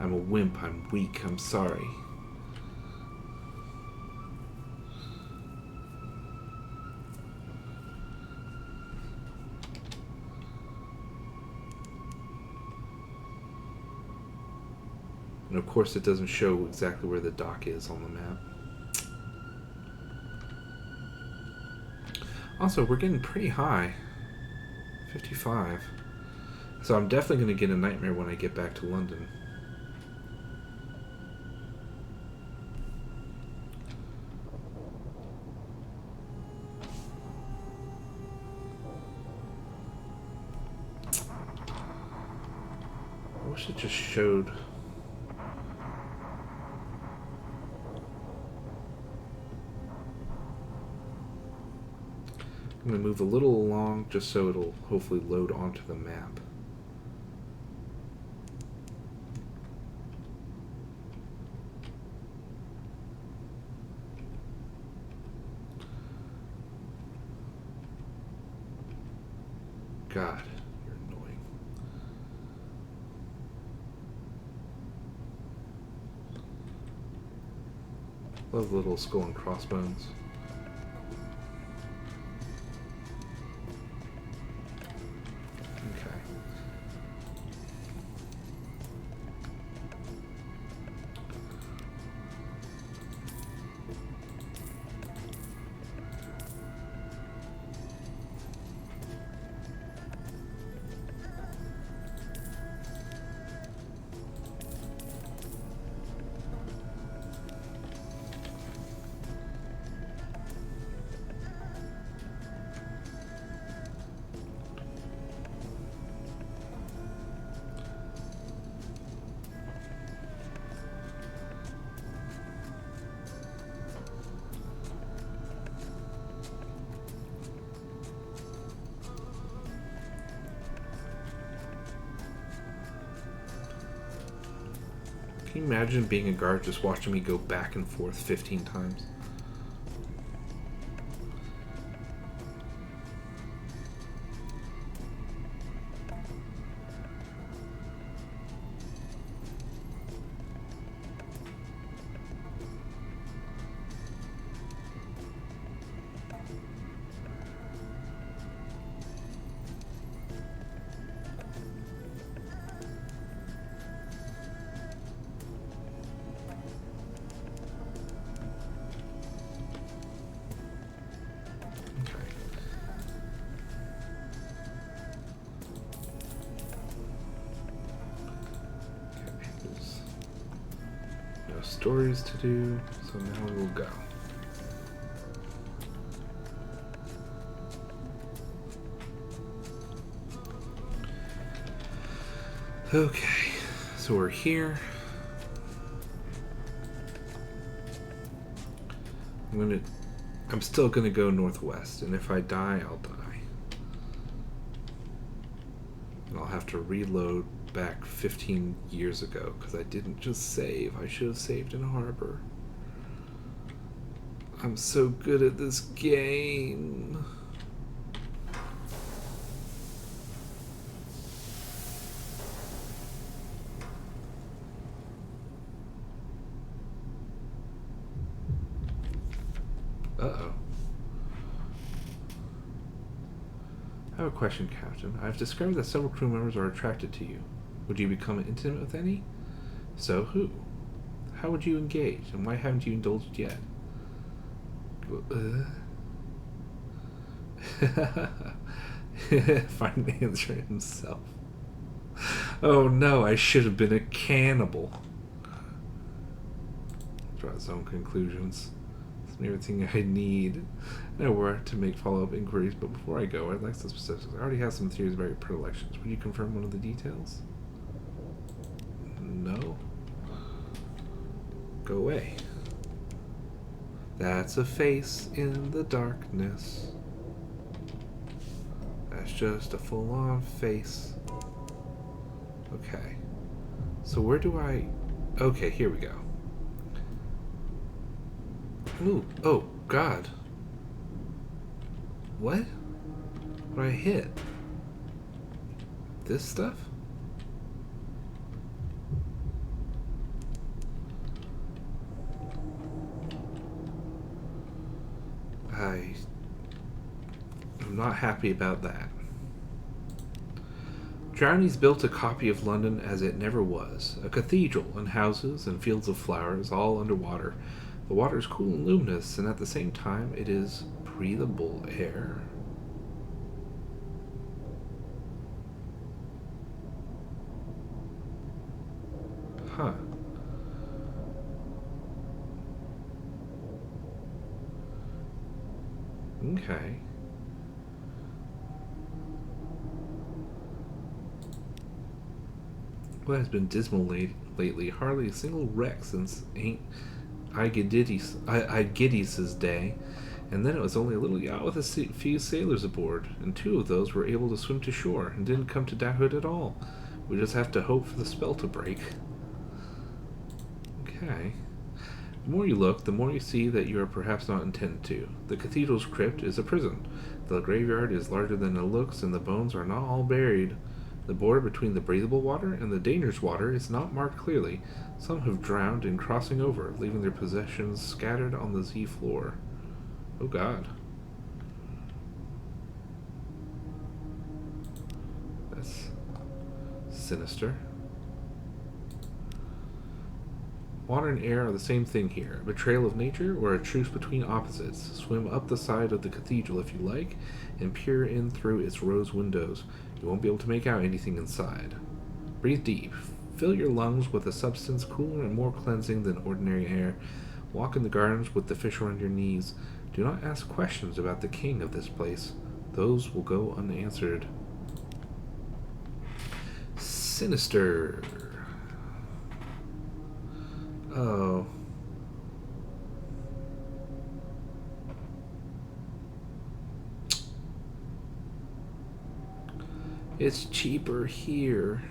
I'm a wimp. I'm weak. I'm sorry. And of course it doesn't show exactly where the dock is on the map. Also, we're getting pretty high. 55. So I'm definitely going to get a nightmare when I get back to London. I wish it just showed... I'm going to move a little along just so it'll hopefully load onto the map. God, you're annoying. Love little skull and crossbones. Can you imagine being a guard just watching me go back and forth 15 times? stories to do, so now we'll go. Okay, so we're here. I'm still gonna go northwest, and if I die, I'll die. And I'll have to reload back 15 years ago, because I didn't just save. I should have saved in harbor. I'm so good at this game. Uh-oh. I have a question, Captain. I've discovered that several crew members are attracted to you. Would you become intimate with any? So who? How would you engage, and why haven't you indulged yet? Find the answer himself. Oh no, I should have been a cannibal. Draw his own conclusions. Everything I need. I know where to make follow-up inquiries, but before I go, I'd like some specifics. I already have some theories about your predilections. Would you confirm one of the details? No. Go away. That's a face in the darkness. That's just a full-on face. Okay. So where do I... Okay, here we go. Ooh, oh, God. What? What did I hit? This stuff? I'm not happy about that. Drownies built a copy of London as it never was. A cathedral and houses and fields of flowers, all underwater. The water is cool and luminous, and at the same time, it is breathable air. Huh. Okay. What has been dismal lately? Hardly a single wreck since Aegidius' day, and then it was only a little yacht with a few sailors aboard, and 2 of those were able to swim to shore and didn't come to Dahood at all. We just have to hope for the spell to break. Okay. The more you look, the more you see that you are perhaps not intended to. The cathedral's crypt is a prison. The graveyard is larger than it looks, and the bones are not all buried. The border between the breathable water and the dangerous water is not marked clearly. Some have drowned in crossing over, leaving their possessions scattered on the sea floor. Oh God. That's sinister. Water and air are the same thing here. A betrayal of nature or a truce between opposites. Swim up the side of the cathedral if you like, and peer in through its rose windows. You won't be able to make out anything inside. Breathe deep. Fill your lungs with a substance cooler and more cleansing than ordinary air. Walk in the gardens with the fish around your knees. Do not ask questions about the king of this place. Those will go unanswered. Sinister. Oh. It's cheaper here.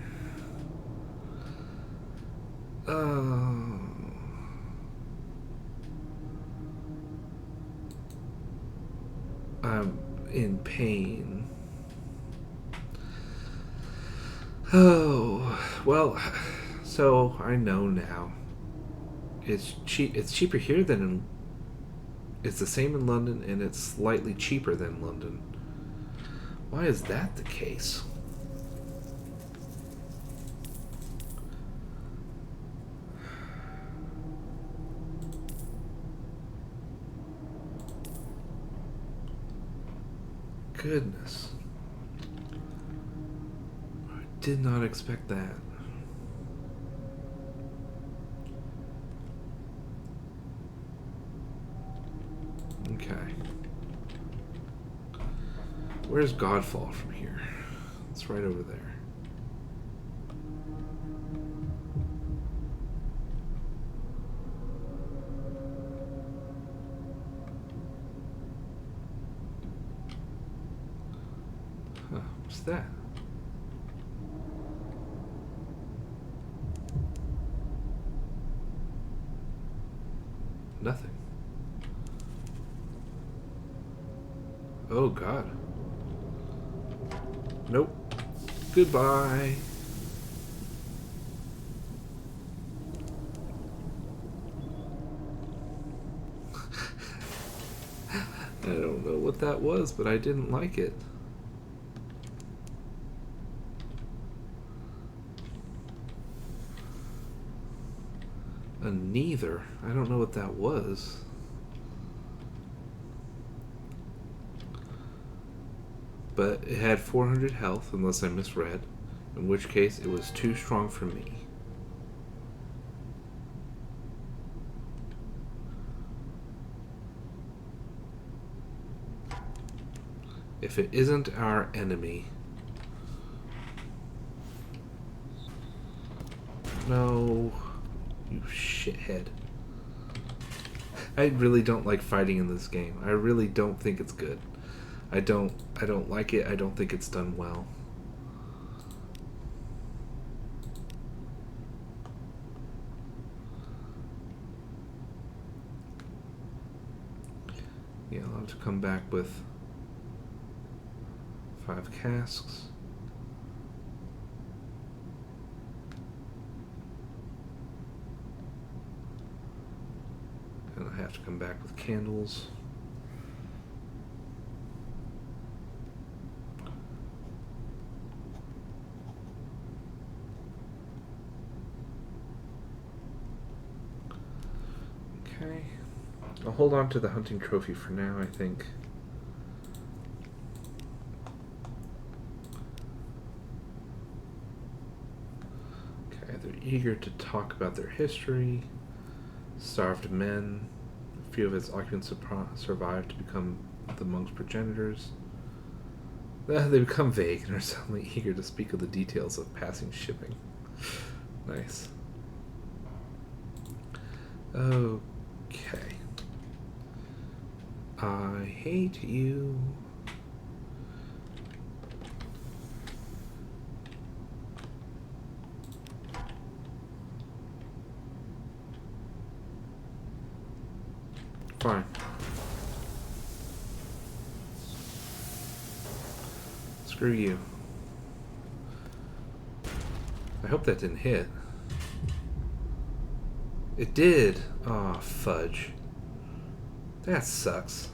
Oh. I'm in pain. Oh. Well, so I know now. It's cheaper here than in... It's the same in London, and it's slightly cheaper than London. Why is that the case? Goodness. I did not expect that. Okay. Where's Godfall from here? It's right over there. Huh, what's that? Nothing. Oh God. Nope. Goodbye. I don't know what that was, but I didn't like it. A neither. I don't know what that was. But it had 400 health, unless I misread. In which case, it was too strong for me. If it isn't our enemy... No... You shithead. I really don't like fighting in this game. I really don't think it's good. I don't like it. I don't think it's done well. Yeah, I'll have to come back with 5 casks. And I have to come back with candles. Okay. I'll hold on to the hunting trophy for now, I think. Okay, they're eager to talk about their history. Starved men. A few of its occupants survived to become the monk's progenitors. They become vague and are suddenly eager to speak of the details of passing shipping. Nice. Okay. I hate you. Fine. Screw you. I hope that didn't hit. It did. Aw, fudge. That sucks.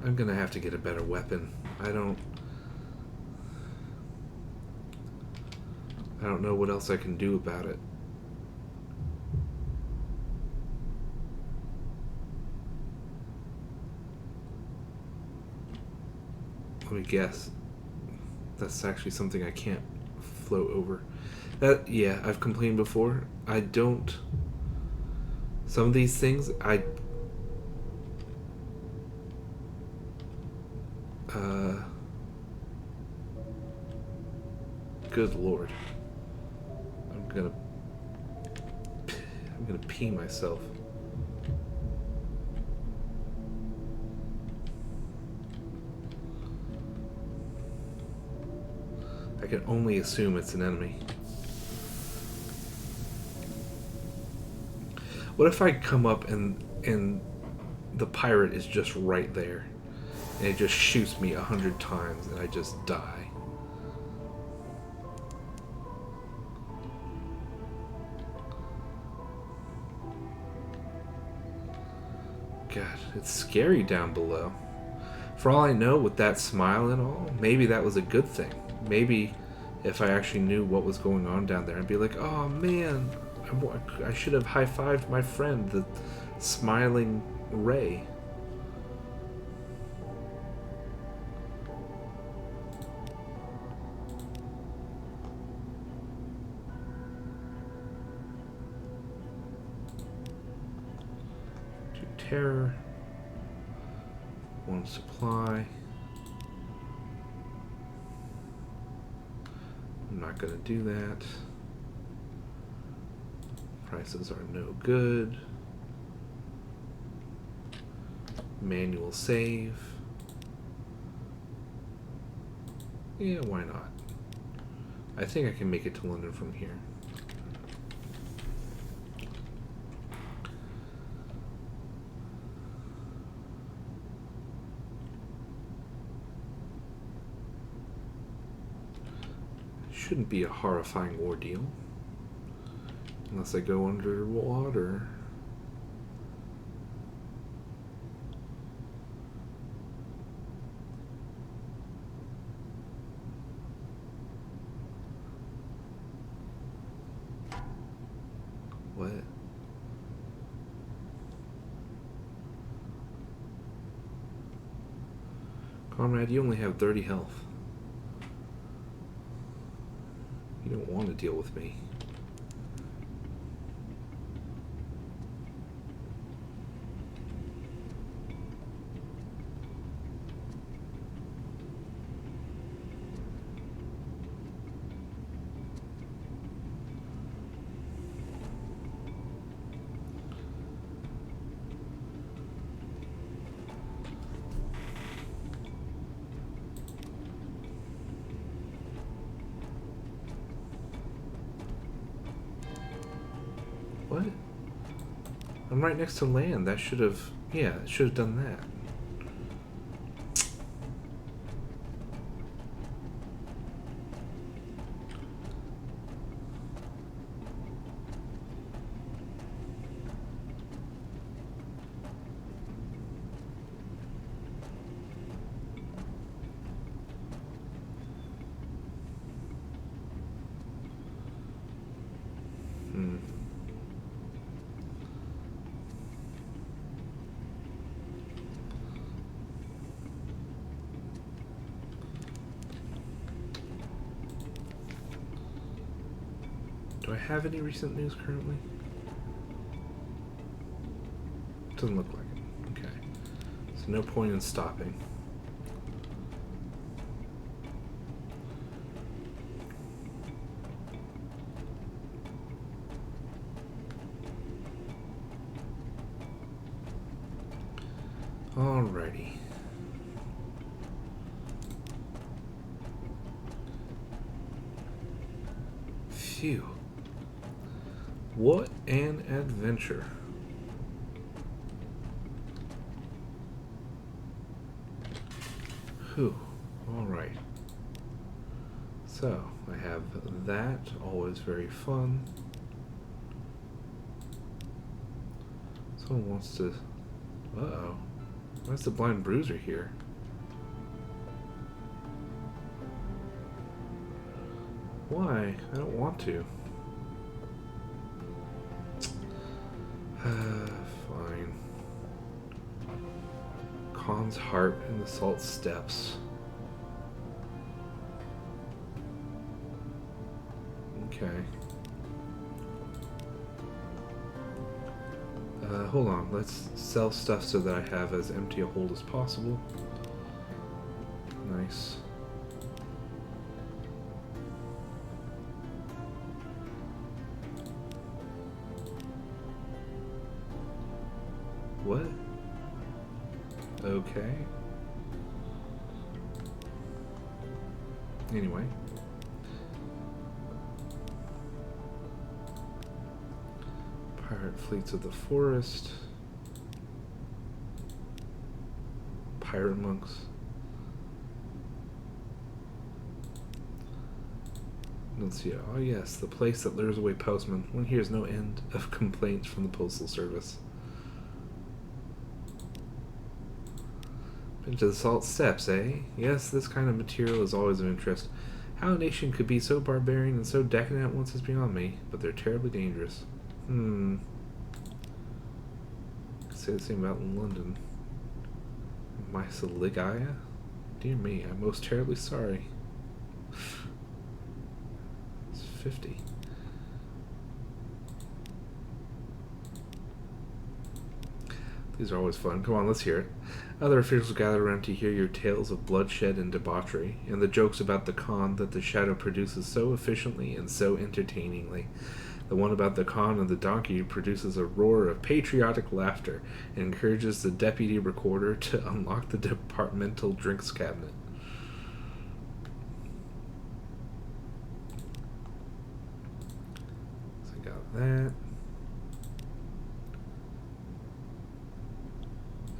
I'm gonna have to get a better weapon. I don't know what else I can do about it. Let me guess. That's actually something I can't float over. Yeah, I've complained before. I don't... Some of these things, good lord. I'm gonna pee myself. I can only assume it's an enemy. What if I come up and the pirate is just right there and it just shoots me 100 times and I just die? God, it's scary down below. For all I know, with that smile and all, maybe that was a good thing. Maybe if I actually knew what was going on down there, I'd be like, oh man, I should have high-fived my friend, the smiling Ray. terror. 1 supply. I'm not going to do that. Prices are no good. Manual save. Yeah, why not? I think I can make it to London from here. Shouldn't be a horrifying ordeal. Unless I go underwater. What? Comrade, you only have 30 health. You don't want to deal with me. What? I'm right next to land. That should have... Yeah, it should have done that. Do I have any recent news currently? Doesn't look like it. Okay. So no point in stopping. Alrighty. Phew. What an adventure. Whew. Alright. So, I have that. Always very fun. Someone wants to... Uh-oh. Why's the blind bruiser here? Why? I don't want to. Fine. Khan's heart in the salt steppes. Okay. Hold on. Let's sell stuff so that I have as empty a hold as possible. Nice. What? Okay. Anyway. Pirate fleets of the forest. Pirate monks. Let's see. Oh yes, the place that lures away postmen. One hears no end of complaints from the postal service. Into the salt steppes, eh? Yes, this kind of material is always of interest. How a nation could be so barbarian and so decadent at once is beyond me, but they're terribly dangerous. Could say the same about London. Myceligaya? Dear me, I'm most terribly sorry. It's 50. These are always fun. Come on, let's hear it. Other officials gather around to hear your tales of bloodshed and debauchery, and the jokes about the Khan that the Shadow produces so efficiently and so entertainingly. The one about the Khan and the donkey produces a roar of patriotic laughter and encourages the deputy recorder to unlock the departmental drinks cabinet. So I got that.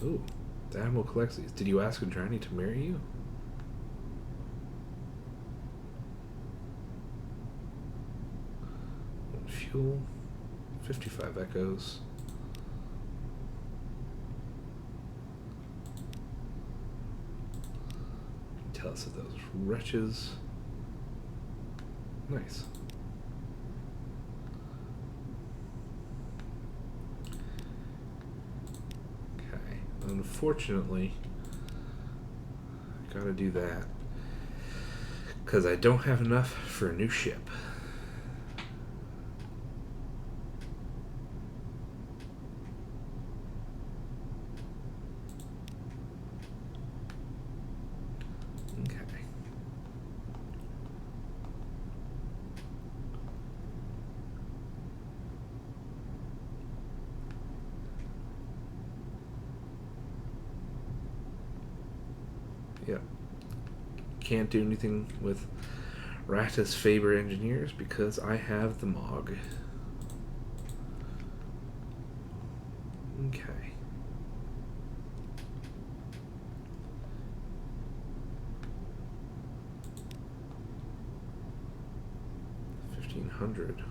Ooh, the animal collects these. Did you ask a Drowny to marry you? Fuel, 55 echoes. Tell us of those wretches. Nice. Okay, unfortunately, I gotta do that because I don't have enough for a new ship. Yep. Can't do anything with Ratta's Faber engineers because I have the MOG. Okay. $1,500.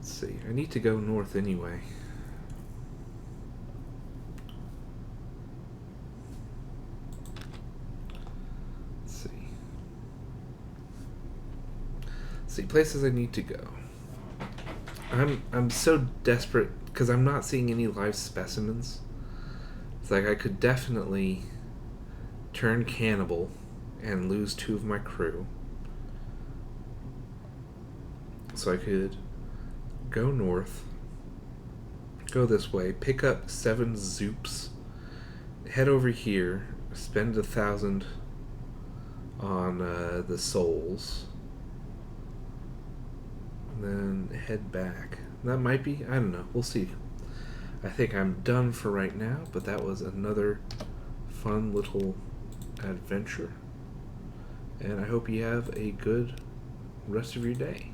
See, I need to go north anyway. Let's see, places I need to go. I'm so desperate because I'm not seeing any live specimens. It's like I could definitely turn cannibal and lose 2 of my crew. So I could go north, go this way, pick up 7 Zoops, head over here, spend 1,000 on the souls, and then head back. That might be, I don't know, we'll see. I think I'm done for right now, but that was another fun little adventure, and I hope you have a good rest of your day.